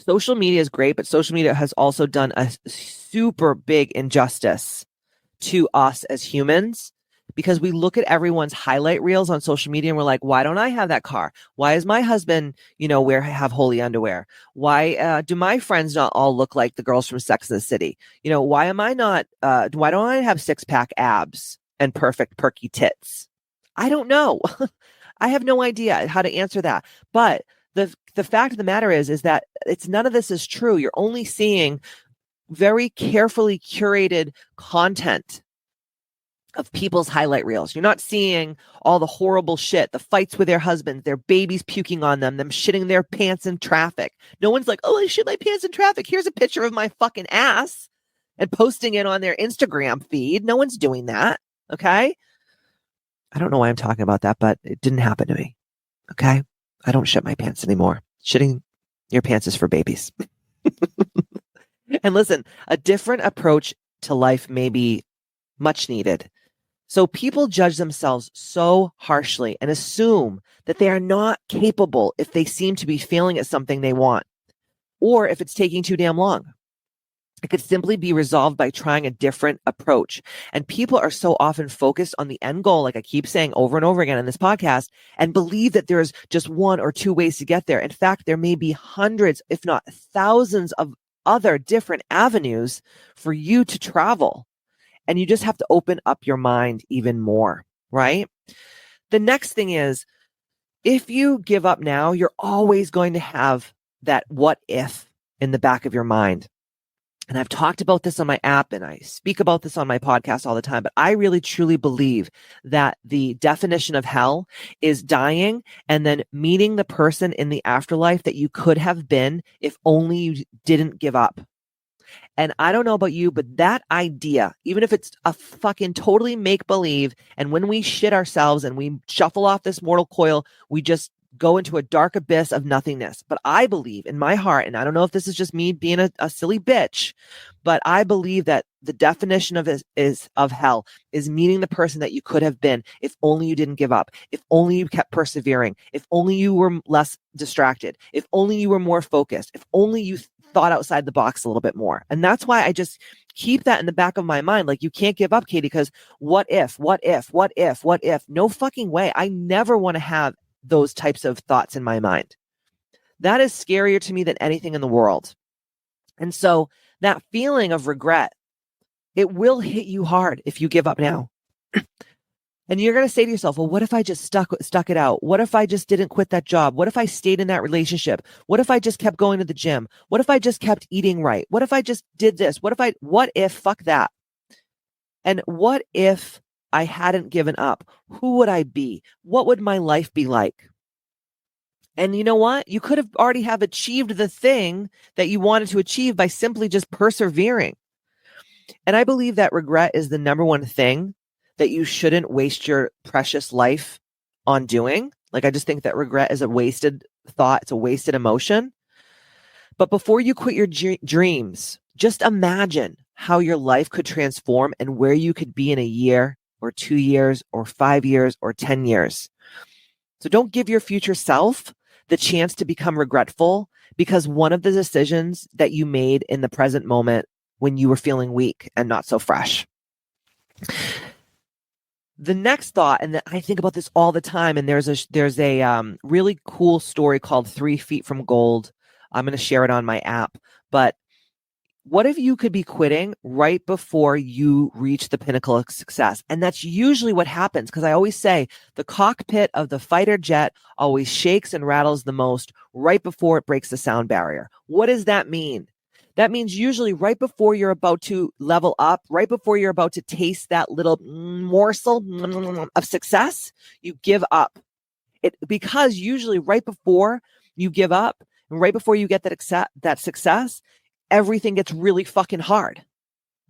social media is great, but social media has also done a super big injustice to us as humans, because we look at everyone's highlight reels on social media and we're like, why don't I have that car? Why is my husband, have holy underwear? Why do my friends not all look like the girls from Sex and the City? Why am I not, why don't I have 6-pack abs and perfect perky tits? I don't know. I have no idea how to answer that. But the fact of the matter is that none of this is true. You're only seeing very carefully curated content of people's highlight reels. You're not seeing all the horrible shit, the fights with their husbands, their babies puking on them shitting their pants in traffic. No one's like, oh, I shit my pants in traffic. Here's a picture of my fucking ass and posting it on their Instagram feed. No one's doing that. Okay. I don't know why I'm talking about that, but it didn't happen to me. Okay. I don't shit my pants anymore. Shitting your pants is for babies. And listen, a different approach to life may be much needed. So people judge themselves so harshly and assume that they are not capable if they seem to be failing at something they want, or if it's taking too damn long. It could simply be resolved by trying a different approach. And people are so often focused on the end goal, like I keep saying over and over again in this podcast, and believe that there's just one or two ways to get there. In fact, there may be hundreds, if not thousands of other different avenues for you to travel. And you just have to open up your mind even more, right? The next thing is, if you give up now, you're always going to have that what if in the back of your mind. And I've talked about this on my app and I speak about this on my podcast all the time, but I really truly believe that the definition of hell is dying and then meeting the person in the afterlife that you could have been if only you didn't give up. And I don't know about you, but that idea, even if it's a fucking totally make-believe, and when we shit ourselves and we shuffle off this mortal coil, we just go into a dark abyss of nothingness. But I believe in my heart, and I don't know if this is just me being a silly bitch, but I believe that the definition of hell is meeting the person that you could have been if only you didn't give up, if only you kept persevering, if only you were less distracted, if only you were more focused, if only you thought outside the box a little bit more. And that's why I just keep that in the back of my mind. Like, you can't give up, Katie, because what if? No fucking way. I never want to have those types of thoughts in my mind. That is scarier to me than anything in the world. And so that feeling of regret, it will hit you hard if you give up now. And you're going to say to yourself, well, what if I just stuck it out? What if I just didn't quit that job? What if I stayed in that relationship? What if I just kept going to the gym? What if I just kept eating right? What if I just did this? What if, fuck that. And what if I hadn't given up? Who would I be? What would my life be like? And you know what? You could have already have achieved the thing that you wanted to achieve by simply just persevering. And I believe that regret is the number one thing that you shouldn't waste your precious life on doing. Like, I just think that regret is a wasted thought. It's a wasted emotion. But before you quit your dreams, just imagine how your life could transform and where you could be in a year or 2 years or 5 years or 10 years. So don't give your future self the chance to become regretful because one of the decisions that you made in the present moment when you were feeling weak and not so fresh. The next thought, and I think about this all the time, and there's a really cool story called 3 Feet from Gold. I'm going to share it on my app. But what if you could be quitting right before you reach the pinnacle of success? And that's usually what happens, because I always say the cockpit of the fighter jet always shakes and rattles the most right before it breaks the sound barrier. What does that mean? That means usually right before you're about to level up, right before you're about to taste that little morsel of success, you give up. Because usually right before you give up and right before you get that success, everything gets really fucking hard.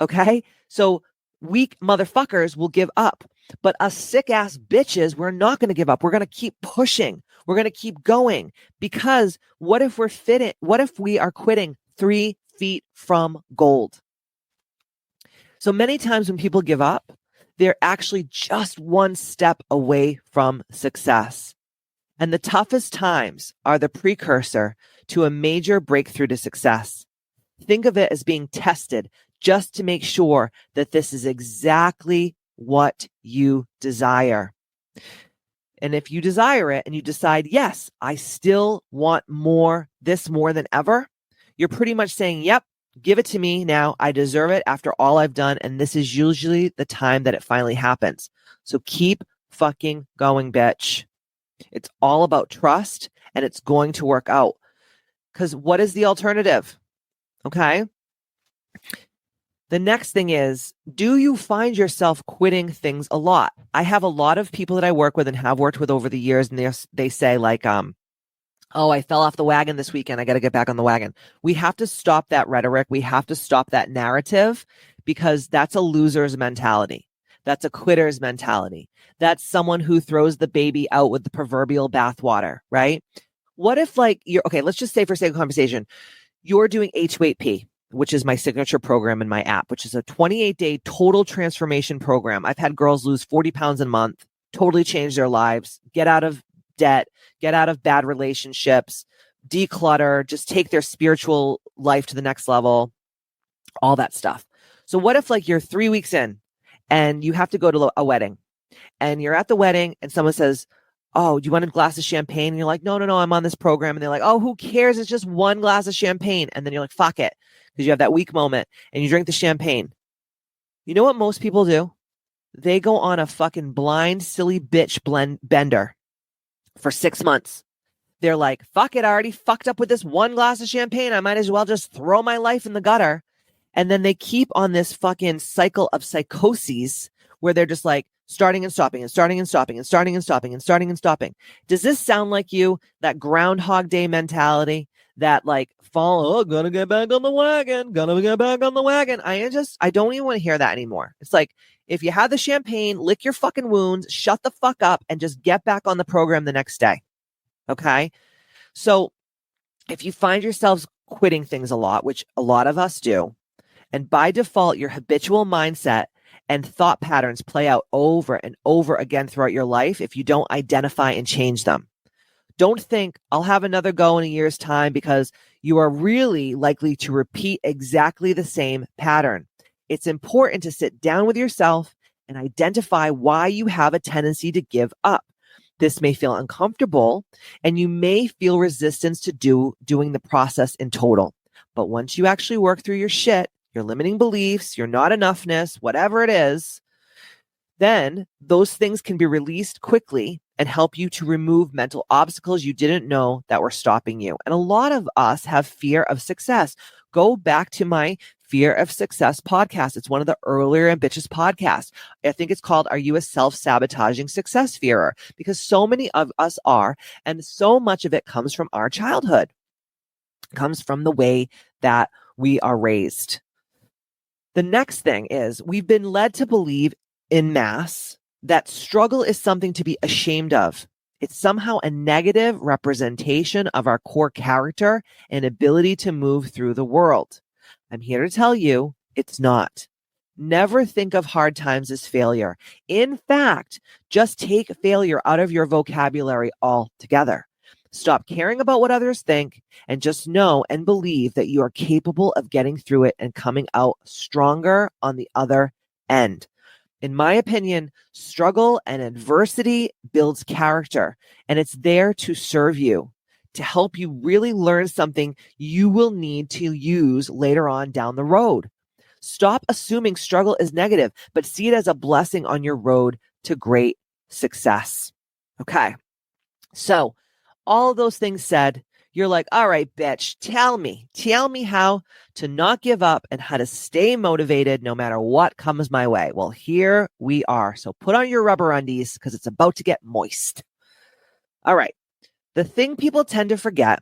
Okay? So weak motherfuckers will give up. But us sick ass bitches, we're not going to give up. We're going to keep pushing. We're going to keep going. Because what if we are quitting 3 feet from gold? So many times when people give up, they're actually just one step away from success. And the toughest times are the precursor to a major breakthrough to success. Think of it as being tested just to make sure that this is exactly what you desire. And if you desire it and you decide, yes, I still want this more than ever, you're pretty much saying, yep, give it to me now. I deserve it after all I've done. And this is usually the time that it finally happens. So keep fucking going, bitch. It's all about trust, and it's going to work out. Because what is the alternative? Okay. The next thing is, do you find yourself quitting things a lot? I have a lot of people that I work with and have worked with over the years, and they say like, oh, I fell off the wagon this weekend. I got to get back on the wagon. We have to stop that rhetoric. We have to stop that narrative, because that's a loser's mentality. That's a quitter's mentality. That's someone who throws the baby out with the proverbial bathwater, right? What if let's just say for sake of conversation, you're doing A28P, which is my signature program in my app, which is a 28-day total transformation program. I've had girls lose 40 pounds a month, totally change their lives, get out of debt, get out of bad relationships, declutter, just take their spiritual life to the next level, all that stuff. So what if you're 3 weeks in and you have to go to a wedding, and you're at the wedding and someone says, oh, do you want a glass of champagne? And you're like, no, I'm on this program. And they're like, oh, who cares? It's just one glass of champagne. And then you're like, fuck it. Because you have that weak moment and you drink the champagne. You know what most people do? They go on a fucking blind, silly bitch bender for 6 months. They're like, fuck it, I already fucked up with this one glass of champagne. I might as well just throw my life in the gutter. And then they keep on this fucking cycle of psychoses where they're just like starting and stopping and starting and stopping and starting and stopping and starting and stopping. Does this sound like you? That Groundhog Day mentality? That gonna get back on the wagon, gonna get back on the wagon. I don't even want to hear that anymore. It's like, if you have the champagne, lick your fucking wounds, shut the fuck up, and just get back on the program the next day. Okay? So if you find yourselves quitting things a lot, which a lot of us do, and by default, your habitual mindset and thought patterns play out over and over again throughout your life if you don't identify and change them. Don't think, I'll have another go in a year's time, because you are really likely to repeat exactly the same pattern. It's important to sit down with yourself and identify why you have a tendency to give up. This may feel uncomfortable, and you may feel resistance to doing the process in total. But once you actually work through your shit, your limiting beliefs, your not enoughness, whatever it is, then those things can be released quickly and help you to remove mental obstacles you didn't know that were stopping you. And a lot of us have fear of success. Go back to my Fear of Success podcast. It's one of the earlier Ambitchious podcasts. I think it's called, Are You a Self-Sabotaging Success Fearer? Because so many of us are, and so much of it comes from our childhood. It comes from the way that we are raised. The next thing is, we've been led to believe in mass that struggle is something to be ashamed of. It's somehow a negative representation of our core character and ability to move through the world. I'm here to tell you it's not. Never think of hard times as failure. In fact, just take failure out of your vocabulary altogether. Stop caring about what others think and just know and believe that you are capable of getting through it and coming out stronger on the other end. In my opinion, struggle and adversity builds character, and it's there to serve you, to help you really learn something you will need to use later on down the road. Stop assuming struggle is negative, but see it as a blessing on your road to great success. Okay. So all of those things said, you're like, all right, bitch, tell me how to not give up and how to stay motivated no matter what comes my way. Well, here we are. So put on your rubber undies because it's about to get moist. All right. The thing people tend to forget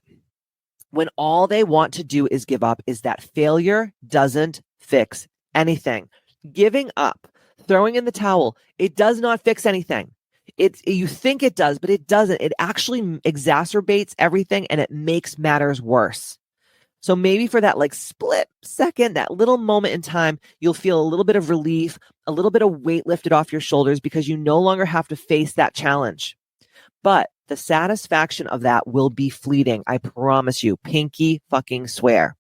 when all they want to do is give up is that failure doesn't fix anything. Giving up, throwing in the towel, it does not fix anything. You think it does, but it doesn't. It actually exacerbates everything and it makes matters worse. So maybe for that split second, that little moment in time, you'll feel a little bit of relief, a little bit of weight lifted off your shoulders because you no longer have to face that challenge. But the satisfaction of that will be fleeting. I promise you, pinky fucking swear.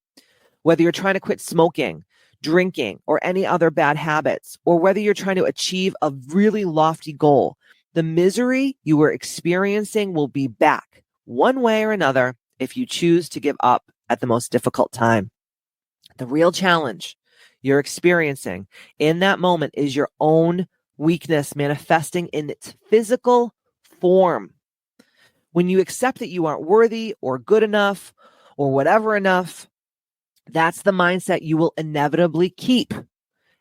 Whether you're trying to quit smoking, drinking, or any other bad habits, or whether you're trying to achieve a really lofty goal, the misery you were experiencing will be back one way or another if you choose to give up at the most difficult time. The real challenge you're experiencing in that moment is your own weakness manifesting in its physical form. When you accept that you aren't worthy or good enough or whatever enough, that's the mindset you will inevitably keep.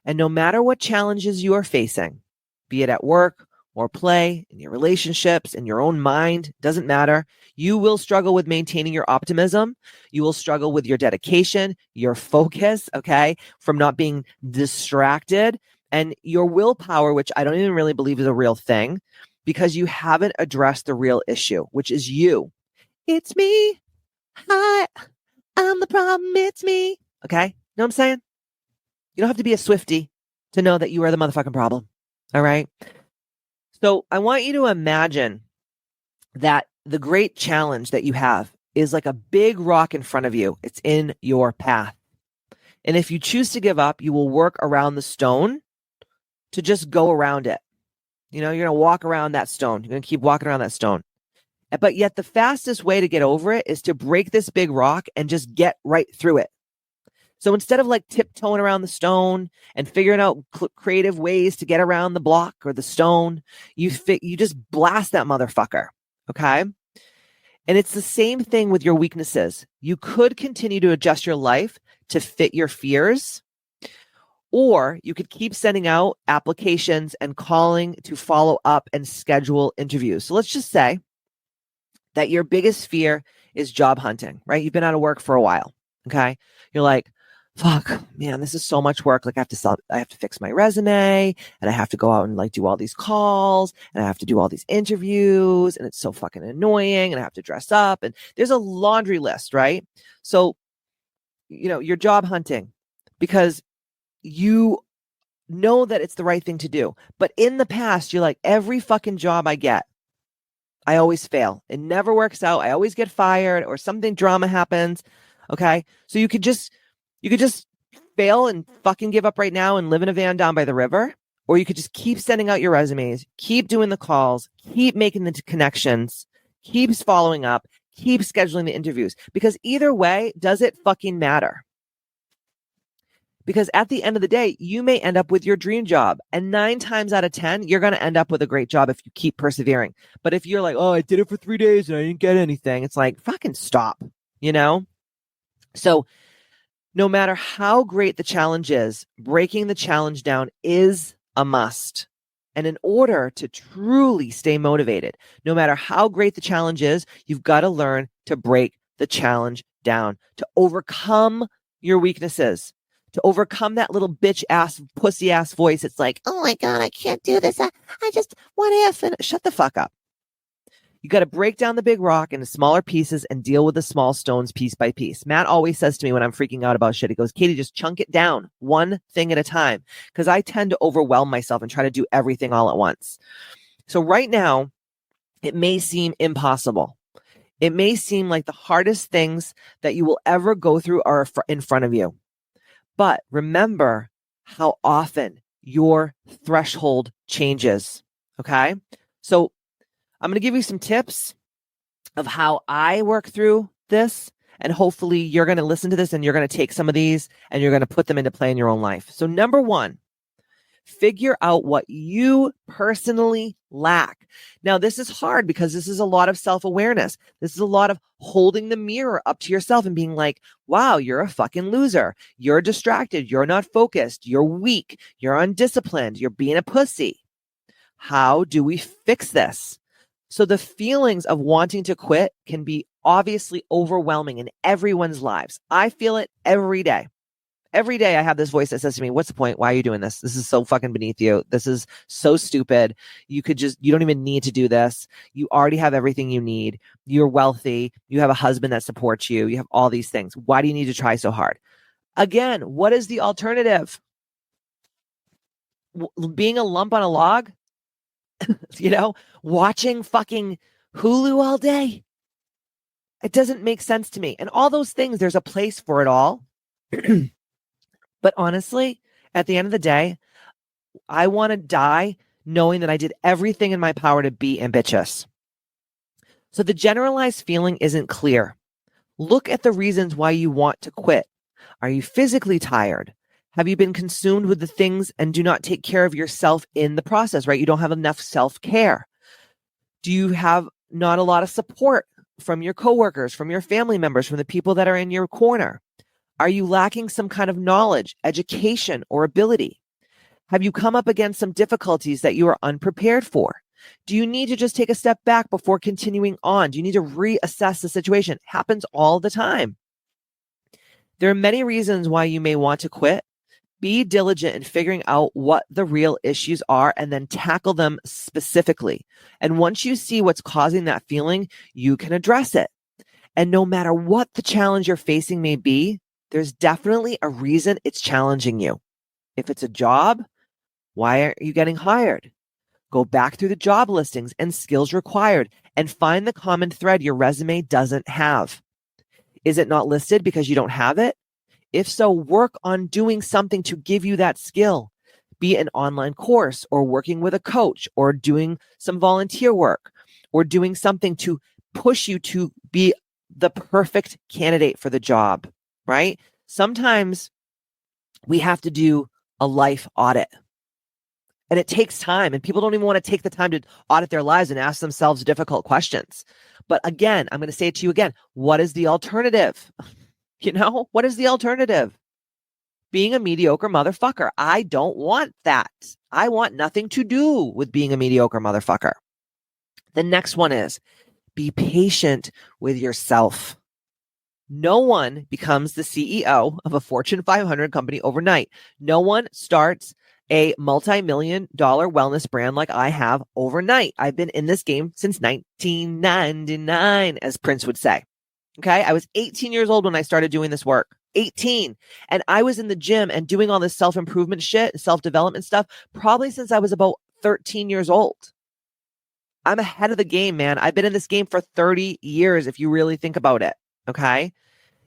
And no matter what challenges you are facing, be it at work or play, in your relationships, in your own mind, doesn't matter. You will struggle with maintaining your optimism. You will struggle with your dedication, your focus, okay, from not being distracted, and your willpower, which I don't even really believe is a real thing, because you haven't addressed the real issue, which is you. It's me. Hi, I'm the problem. It's me. Okay? Know what I'm saying? You don't have to be a Swiftie to know that you are the motherfucking problem. All right? So I want you to imagine that the great challenge that you have is like a big rock in front of you. It's in your path. And if you choose to give up, you will work around the stone to just go around it. You know, you're going to walk around that stone. You're going to keep walking around that stone. But yet the fastest way to get over it is to break this big rock and just get right through it. So instead of like tiptoeing around the stone and figuring out creative ways to get around the block or the stone, you just blast that motherfucker. Okay. And it's the same thing with your weaknesses. You could continue to adjust your life to fit your fears, or you could keep sending out applications and calling to follow up and schedule interviews. So let's just say that your biggest fear is job hunting, right? You've been out of work for a while. Okay. You're like, fuck, man, this is so much work. Like I have to fix my resume, and I have to go out and like do all these calls, and I have to do all these interviews, and it's so fucking annoying, and I have to dress up, and there's a laundry list, right? So, you know, you're job hunting because you know that it's the right thing to do. But in the past, you're like, every fucking job I get, I always fail. It never works out. I always get fired or something drama happens. Okay. So you could just fail and fucking give up right now and live in a van down by the river. Or you could just keep sending out your resumes, keep doing the calls, keep making the connections, keep following up, keep scheduling the interviews. Because either way, does it fucking matter? Because at the end of the day, you may end up with your dream job. And 9 times out of 10, you're going to end up with a great job if you keep persevering. But if you're like, oh, I did it for 3 days and I didn't get anything, it's like, fucking stop, you know? So no matter how great the challenge is, breaking the challenge down is a must. And in order to truly stay motivated, no matter how great the challenge is, you've got to learn to break the challenge down, to overcome your weaknesses, to overcome that little bitch ass, pussy ass voice. It's like, oh my God, I can't do this. I just, what if? And shut the fuck up. You got to break down the big rock into smaller pieces and deal with the small stones piece by piece. Matt always says to me when I'm freaking out about shit, he goes, Katie, just chunk it down one thing at a time. Because I tend to overwhelm myself and try to do everything all at once. So right now, it may seem impossible. It may seem like the hardest things that you will ever go through are in front of you. But remember how often your threshold changes. Okay. So I'm going to give you some tips of how I work through this. And hopefully you're going to listen to this and you're going to take some of these and you're going to put them into play in your own life. So number 1, figure out what you personally lack. Now, this is hard because this is a lot of self-awareness. This is a lot of holding the mirror up to yourself and being like, wow, you're a fucking loser. You're distracted. You're not focused. You're weak. You're undisciplined. You're being a pussy. How do we fix this? So the feelings of wanting to quit can be obviously overwhelming in everyone's lives. I feel it every day. Every day I have this voice that says to me, what's the point? Why are you doing this? This is so fucking beneath you. This is so stupid. You don't even need to do this. You already have everything you need. You're wealthy. You have a husband that supports you. You have all these things. Why do you need to try so hard? Again, what is the alternative? Being a lump on a log? You know, watching fucking Hulu all day. It doesn't make sense to me. And all those things, there's a place for it all. But honestly, at the end of the day, I want to die knowing that I did everything in my power to be ambitious. So the generalized feeling isn't clear. Look at the reasons why you want to quit. Are you physically tired? Have you been consumed with the things and do not take care of yourself in the process, right? You don't have enough self-care. Do you have not a lot of support from your coworkers, from your family members, from the people that are in your corner? Are you lacking some kind of knowledge, education, or ability? Have you come up against some difficulties that you are unprepared for? Do you need to just take a step back before continuing on? Do you need to reassess the situation? It happens all the time. There are many reasons why you may want to quit. Be diligent in figuring out what the real issues are and then tackle them specifically. And once you see what's causing that feeling, you can address it. And no matter what the challenge you're facing may be, there's definitely a reason it's challenging you. If it's a job, why aren't you getting hired? Go back through the job listings and skills required and find the common thread your resume doesn't have. Is it not listed because you don't have it? If so, work on doing something to give you that skill. Be it an online course or working with a coach or doing some volunteer work or doing something to push you to be the perfect candidate for the job, right? Sometimes we have to do a life audit. And it takes time, and people don't even want to take the time to audit their lives and ask themselves difficult questions. But again, I'm going to say it to you again. What is the alternative? What is the alternative? Being a mediocre motherfucker. I don't want that. I want nothing to do with being a mediocre motherfucker. The next one is be patient with yourself. No one becomes the CEO of a Fortune 500 company overnight. No one starts a multi-million-dollar wellness brand like I have overnight. I've been in this game since 1999, as Prince would say. Okay. I was 18 years old when I started doing this work. 18. And I was in the gym and doing all this self-improvement shit, self-development stuff, probably since I was about 13 years old. I'm ahead of the game, man. I've been in this game for 30 years, if you really think about it. Okay.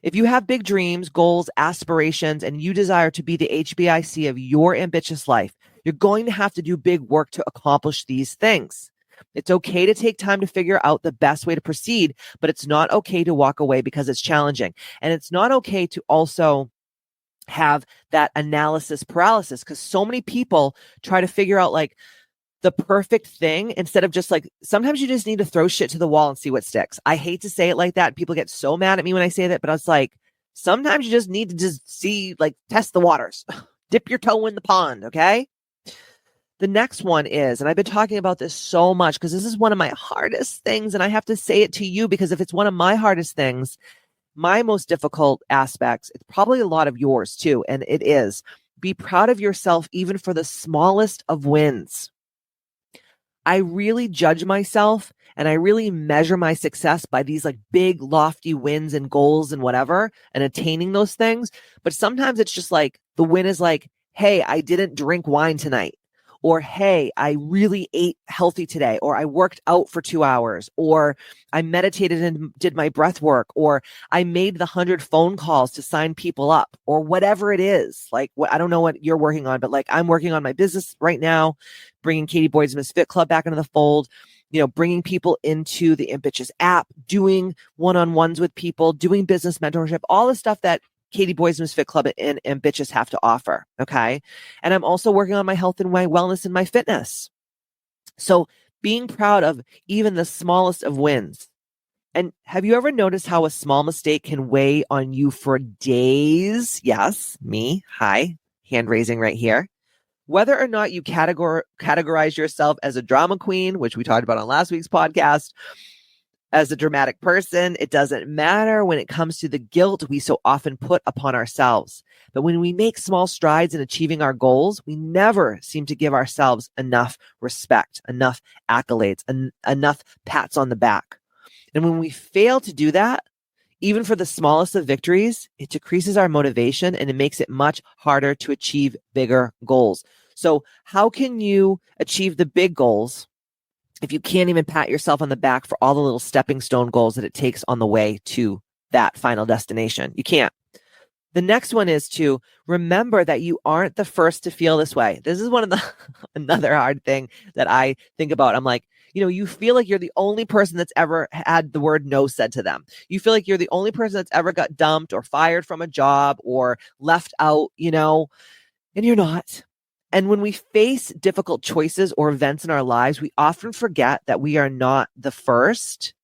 If you have big dreams, goals, aspirations, and you desire to be the HBIC of your ambitious life, you're going to have to do big work to accomplish these things. It's okay to take time to figure out the best way to proceed, but it's not okay to walk away because it's challenging. And it's not okay to also have that analysis paralysis, because so many people try to figure out like the perfect thing instead of just like, sometimes you just need to throw shit to the wall and see what sticks. I hate to say it like that. People get so mad at me when I say that, but I was like, sometimes you just need to just see, like, test the waters, dip your toe in the pond. Okay. The next one is, and I've been talking about this so much because this is one of my hardest things. And I have to say it to you because if it's one of my hardest things, my most difficult aspects, it's probably a lot of yours too. And it is, be proud of yourself, even for the smallest of wins. I really judge myself and I really measure my success by these like big, lofty wins and goals and whatever, and attaining those things. But sometimes it's just like the win is like, hey, I didn't drink wine tonight. Or, hey, I really ate healthy today. Or I worked out for 2 hours. Or I meditated and did my breath work. Or I made the 100 phone calls to sign people up. Or whatever it is. Like, what, I don't know what you're working on, but like I'm working on my business right now, bringing Katie Boyd's Misfit Club back into the fold, bringing people into the Ambitchious app, doing one-on-ones with people, doing business mentorship, all the stuff that Katie Boyd's Misfit Club and Ambitchious have to offer. Okay. And I'm also working on my health and my wellness and my fitness. So being proud of even the smallest of wins. And have you ever noticed how a small mistake can weigh on you for days? Yes, me. Hi. Hand raising right here. Whether or not you categorize yourself as a drama queen, which we talked about on last week's podcast, as a dramatic person, it doesn't matter when it comes to the guilt we so often put upon ourselves. But when we make small strides in achieving our goals, we never seem to give ourselves enough respect, enough accolades, enough pats on the back. And when we fail to do that, even for the smallest of victories, it decreases our motivation and it makes it much harder to achieve bigger goals. So how can you achieve the big goals if you can't even pat yourself on the back for all the little stepping stone goals that it takes on the way to that final destination? You can't. The next one is to remember that you aren't the first to feel this way. This is one of the another hard thing that I think about. I'm like, you feel like you're the only person that's ever had the word no said to them. You feel like you're the only person that's ever got dumped or fired from a job or left out, and you're not. And when we face difficult choices or events in our lives, we often forget that we are not the first,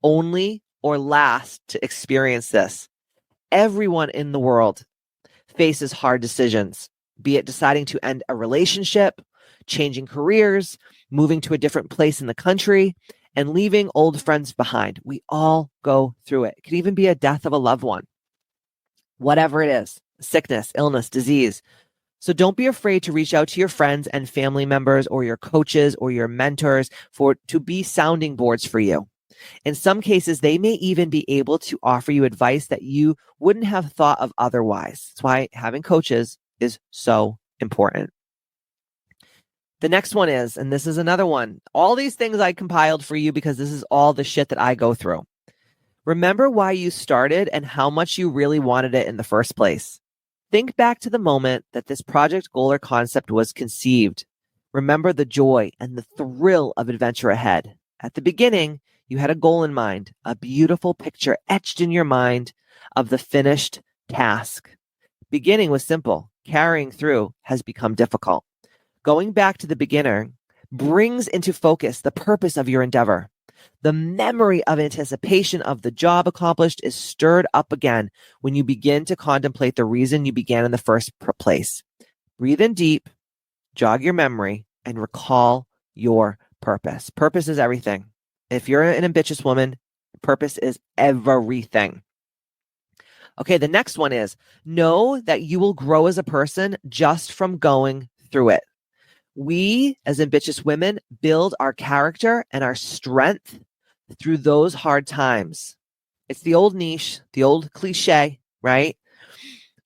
only, or last to experience this. Everyone in the world faces hard decisions, be it deciding to end a relationship, changing careers, moving to a different place in the country, and leaving old friends behind. We all go through it. It could even be a death of a loved one. Whatever it is, sickness, illness, disease. So don't be afraid to reach out to your friends and family members or your coaches or your mentors to be sounding boards for you. In some cases, they may even be able to offer you advice that you wouldn't have thought of otherwise. That's why having coaches is so important. The next one is, and this is another one, all these things I compiled for you because this is all the shit that I go through. Remember why you started and how much you really wanted it in the first place. Think back to the moment that this project, goal, or concept was conceived. Remember the joy and the thrill of adventure ahead. At the beginning, you had a goal in mind, a beautiful picture etched in your mind of the finished task. Beginning was simple. Carrying through has become difficult. Going back to the beginner brings into focus the purpose of your endeavor. The memory of anticipation of the job accomplished is stirred up again when you begin to contemplate the reason you began in the first place. Breathe in deep, jog your memory, and recall your purpose. Purpose is everything. If you're an ambitious woman, purpose is everything. Okay, the next one is know that you will grow as a person just from going through it. We, as ambitious women, build our character and our strength through those hard times. It's the old niche, the old cliche, right?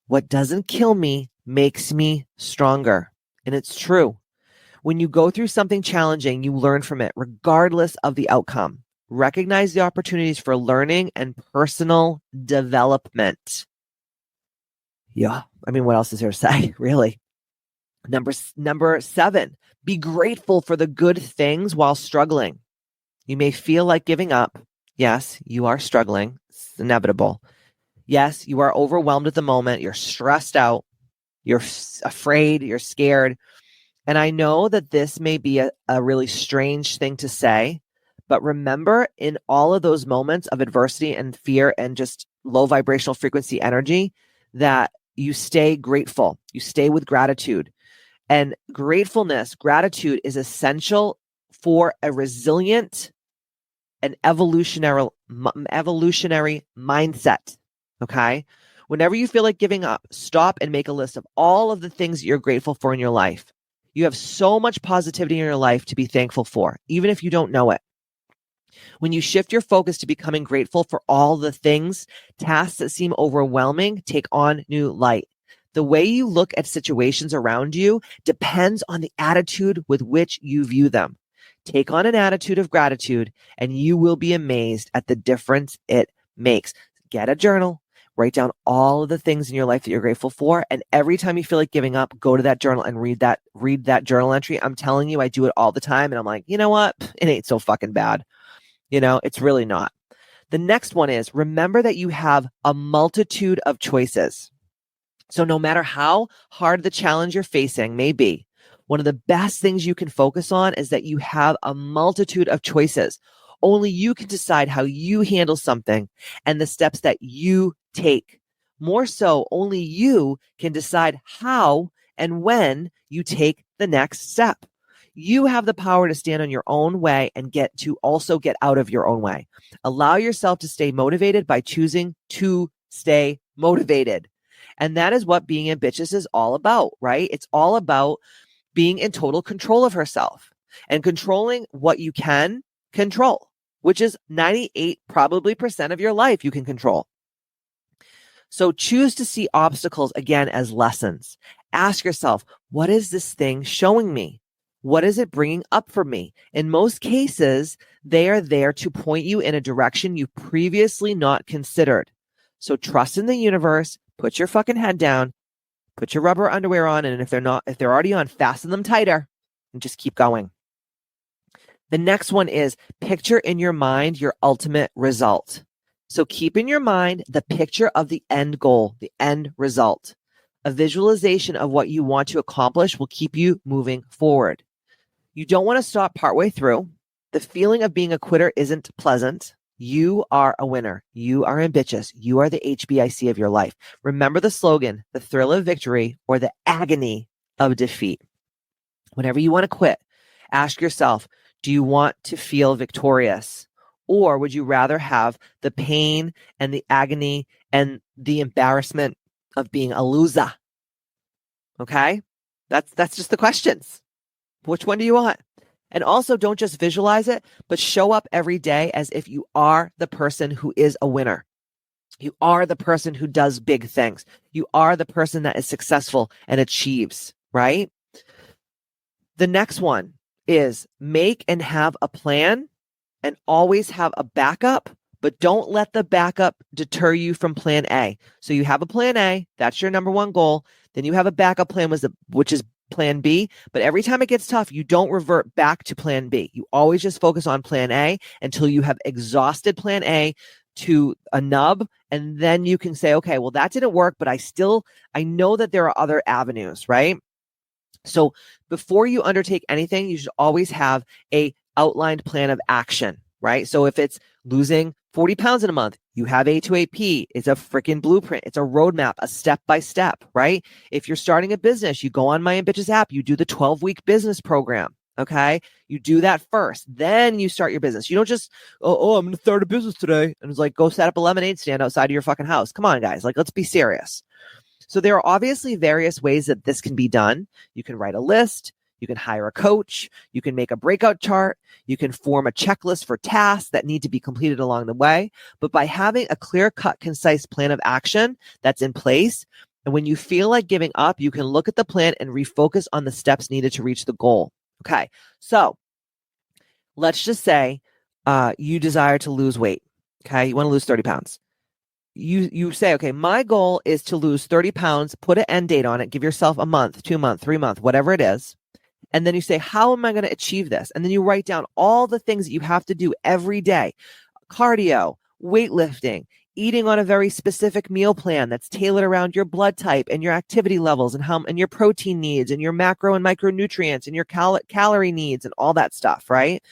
What doesn't kill me makes me stronger. And it's true. When you go through something challenging, you learn from it, regardless of the outcome. Recognize the opportunities for learning and personal development. Yeah, what else is there to say, really? Number 7, be grateful for the good things while struggling. You may feel like giving up. Yes, you are struggling. It's inevitable. Yes, you are overwhelmed at the moment. You're stressed out. You're afraid. You're scared. And I know that this may be a really strange thing to say, but remember in all of those moments of adversity and fear and just low vibrational frequency energy that you stay grateful. You stay with gratitude. And gratitude is essential for a resilient and evolutionary mindset. Okay? Whenever you feel like giving up, stop and make a list of all of the things that you're grateful for in your life. You have so much positivity in your life to be thankful for, even if you don't know it. When you shift your focus to becoming grateful for all the things, tasks that seem overwhelming take on new light. The way you look at situations around you depends on the attitude with which you view them. Take on an attitude of gratitude, and you will be amazed at the difference it makes. Get a journal, write down all of the things in your life that you're grateful for, and every time you feel like giving up, go to that journal and read that journal entry. I'm telling you, I do it all the time, and I'm like, you know what? It ain't so fucking bad. It's really not. The next one is remember that you have a multitude of choices. So no matter how hard the challenge you're facing may be, one of the best things you can focus on is that you have a multitude of choices. Only you can decide how you handle something and the steps that you take. More so, only you can decide how and when you take the next step. You have the power to stand on your own way and get out of your own way. Allow yourself to stay motivated by choosing to stay motivated. And that is what being ambitious is all about, right? It's all about being in total control of herself and controlling what you can control, which is 98% probably of your life you can control. So choose to see obstacles again as lessons. Ask yourself, what is this thing showing me? What is it bringing up for me? In most cases, they are there to point you in a direction you previously not considered. So trust in the universe, put your fucking head down, put your rubber underwear on, and if they're already on, fasten them tighter and just keep going. The next one is picture in your mind your ultimate result. So keep in your mind the picture of the end goal, the end result. A visualization of what you want to accomplish will keep you moving forward. You don't want to stop partway through. The feeling of being a quitter isn't pleasant. You are a winner. You are ambitious. You are the HBIC of your life. Remember the slogan, the thrill of victory or the agony of defeat. Whenever you want to quit, ask yourself, do you want to feel victorious? Or would you rather have the pain and the agony and the embarrassment of being a loser? Okay? That's just the questions. Which one do you want? And also don't just visualize it, but show up every day as if you are the person who is a winner. You are the person who does big things. You are the person that is successful and achieves, right? The next one is make and have a plan and always have a backup, but don't let the backup deter you from plan A. So you have a plan A, that's your number one goal. Then you have a backup plan, which is plan B. But every time it gets tough, you don't revert back to plan B. You always just focus on plan A until you have exhausted plan A to a nub. And then you can say, okay, well, that didn't work, but I know that there are other avenues, right? So before you undertake anything, you should always have a outlined plan of action, right? So if it's losing 40 pounds in a month, you have A2AP. It's a freaking blueprint. It's a roadmap, a step-by-step, right? If you're starting a business, you go on my Ambitchious app, you do the 12-week business program, okay? You do that first. Then you start your business. You don't just, I'm going to start a business today. And it's like, go set up a lemonade stand outside of your fucking house. Come on, guys. Like, let's be serious. So there are obviously various ways that this can be done. You can write a list. You can hire a coach. You can make a breakout chart. You can form a checklist for tasks that need to be completed along the way. But by having a clear-cut, concise plan of action that's in place, and when you feel like giving up, you can look at the plan and refocus on the steps needed to reach the goal. Okay, so let's just say you desire to lose weight. Okay, you want to lose 30 pounds. You say, okay, my goal is to lose 30 pounds, put an end date on it, give yourself a month, 2 months, 3 months, whatever it is. And then you say, how am I going to achieve this? And then you write down all the things that you have to do every day. Cardio, weightlifting, eating on a very specific meal plan that's tailored around your blood type and your activity levels and your protein needs and your macro and micronutrients and your calorie needs and all that stuff, right?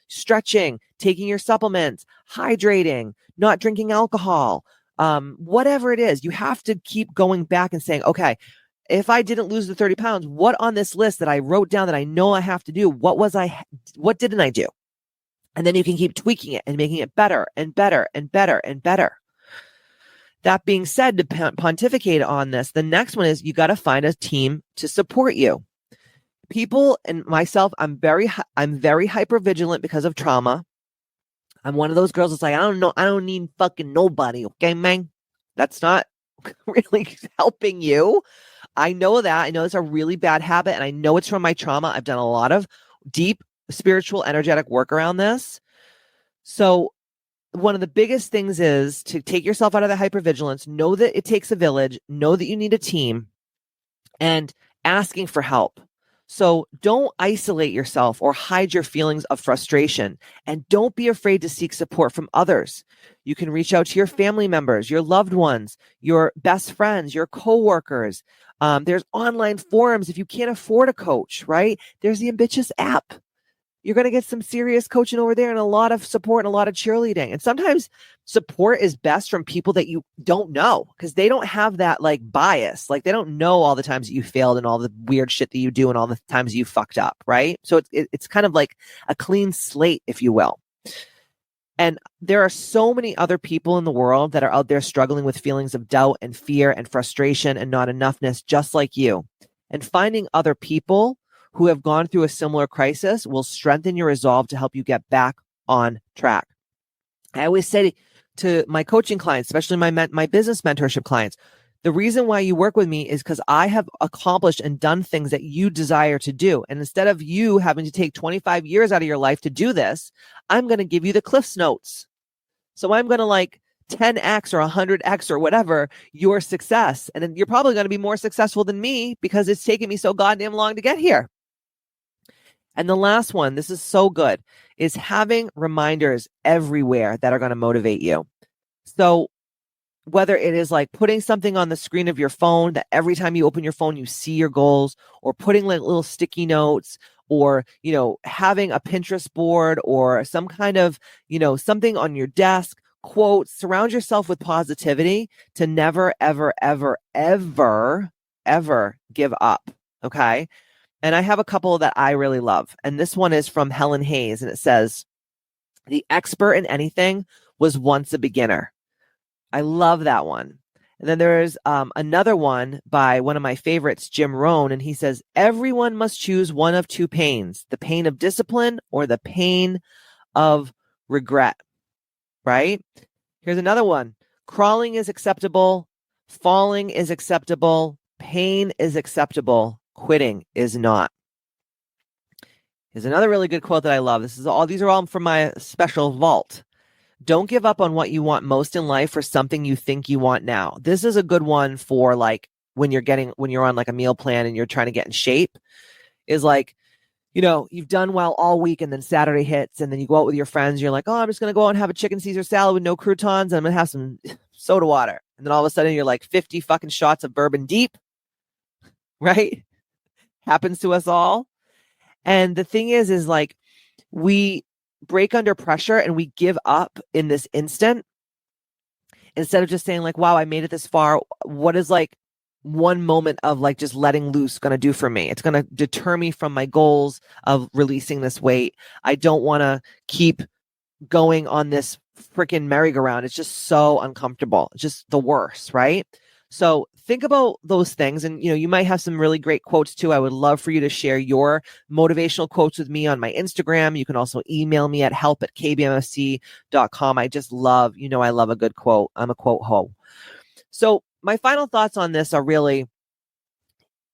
Stretching, taking your supplements, hydrating, not drinking alcohol, whatever it is, you have to keep going back and saying, okay, if I didn't lose the 30 pounds, what on this list that I wrote down that I know I have to do, what didn't I do? And then you can keep tweaking it and making it better and better and better and better. That being said, to pontificate on this, the next one is you got to find a team to support you. People and myself, I'm very hypervigilant because of trauma. I'm one of those girls that's like, I don't need fucking nobody, okay, man? That's not really helping you. I know that. I know it's a really bad habit, and I know it's from my trauma. I've done a lot of deep spiritual, energetic work around this. So one of the biggest things is to take yourself out of the hypervigilance, know that it takes a village, know that you need a team, and asking for help. So don't isolate yourself or hide your feelings of frustration, and don't be afraid to seek support from others. You can reach out to your family members, your loved ones, your best friends, your coworkers. There's online forums if you can't afford a coach, right? There's the Ambitchious app. You're going to get some serious coaching over there and a lot of support and a lot of cheerleading. And sometimes support is best from people that you don't know because they don't have that like bias. Like they don't know all the times that you failed and all the weird shit that you do and all the times you fucked up, right? So it's kind of like a clean slate, if you will. And there are so many other people in the world that are out there struggling with feelings of doubt and fear and frustration and not enoughness, just like you. And finding other people who have gone through a similar crisis will strengthen your resolve to help you get back on track. I always say to my coaching clients, especially my business mentorship clients, the reason why you work with me is because I have accomplished and done things that you desire to do. And instead of you having to take 25 years out of your life to do this, I'm going to give you the Cliff's Notes. So I'm going to 10x or 100x or whatever your success. And then you're probably going to be more successful than me because it's taken me so goddamn long to get here. And the last one, this is so good, is having reminders everywhere that are going to motivate you. So whether it is like putting something on the screen of your phone that every time you open your phone, you see your goals, or putting like little sticky notes, or, having a Pinterest board or some kind of, something on your desk, quotes, surround yourself with positivity to never, ever, ever, ever, ever give up. Okay. And I have a couple that I really love. And this one is from Helen Hayes. And it says, "The expert in anything was once a beginner." I love that one. And then there's another one by one of my favorites, Jim Rohn. And he says, "Everyone must choose one of two pains, the pain of discipline or the pain of regret." Right? Here's another one. "Crawling is acceptable. Falling is acceptable. Pain is acceptable. Quitting is not." Here's another really good quote that I love. These are all from my special vault. "Don't give up on what you want most in life for something you think you want now." This is a good one for like when you're on like a meal plan and you're trying to get in shape, is like, you've done well all week and then Saturday hits and then you go out with your friends. You're like, "Oh, I'm just going to go out and have a chicken Caesar salad with no croutons and I'm going to have some soda water." And then all of a sudden you're like 50 fucking shots of bourbon deep, right? Happens to us all. And the thing is like we break under pressure and we give up in this instant instead of just saying like, "Wow, I made it this far. What is like one moment of like just letting loose going to do for me? It's going to deter me from my goals of releasing this weight. I don't want to keep going on this freaking merry-go-round. It's just so uncomfortable. It's just the worst," right? So think about those things. And, you might have some really great quotes too. I would love for you to share your motivational quotes with me on my Instagram. You can also email me at help@kbmfc.com. I just love, I love a good quote. I'm a quote hoe. So my final thoughts on this are really,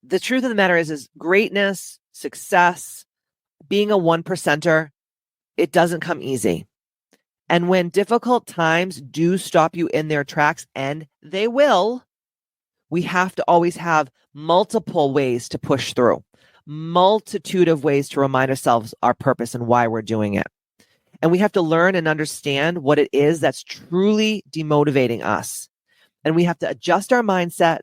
the truth of the matter is greatness, success, being a 1%er, it doesn't come easy. And when difficult times do stop you in their tracks, and they will, we have to always have multiple ways to push through, multitude of ways to remind ourselves our purpose and why we're doing it. And we have to learn and understand what it is that's truly demotivating us. And we have to adjust our mindset.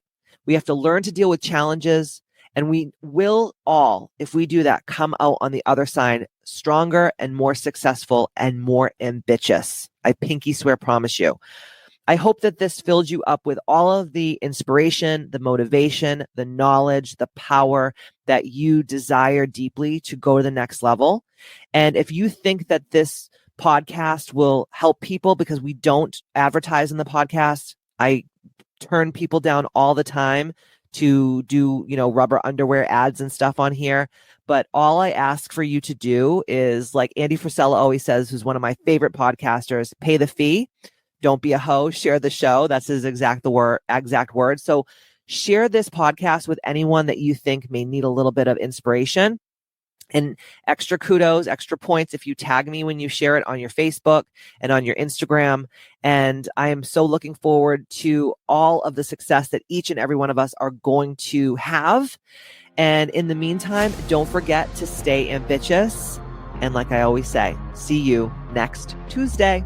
We have to learn to deal with challenges. And we will all, if we do that, come out on the other side stronger and more successful and more ambitious. I pinky swear promise you. I hope that this filled you up with all of the inspiration, the motivation, the knowledge, the power that you desire deeply to go to the next level. And if you think that this podcast will help people, because we don't advertise in the podcast, I turn people down all the time to do, rubber underwear ads and stuff on here. But all I ask for you to do is, like Andy Frisella always says, who's one of my favorite podcasters, pay the fee. Don't be a hoe, share the show. That's his exact word. So share this podcast with anyone that you think may need a little bit of inspiration. And extra kudos, extra points if you tag me when you share it on your Facebook and on your Instagram. And I am so looking forward to all of the success that each and every one of us are going to have. And in the meantime, don't forget to stay ambitious. And like I always say, see you next Tuesday.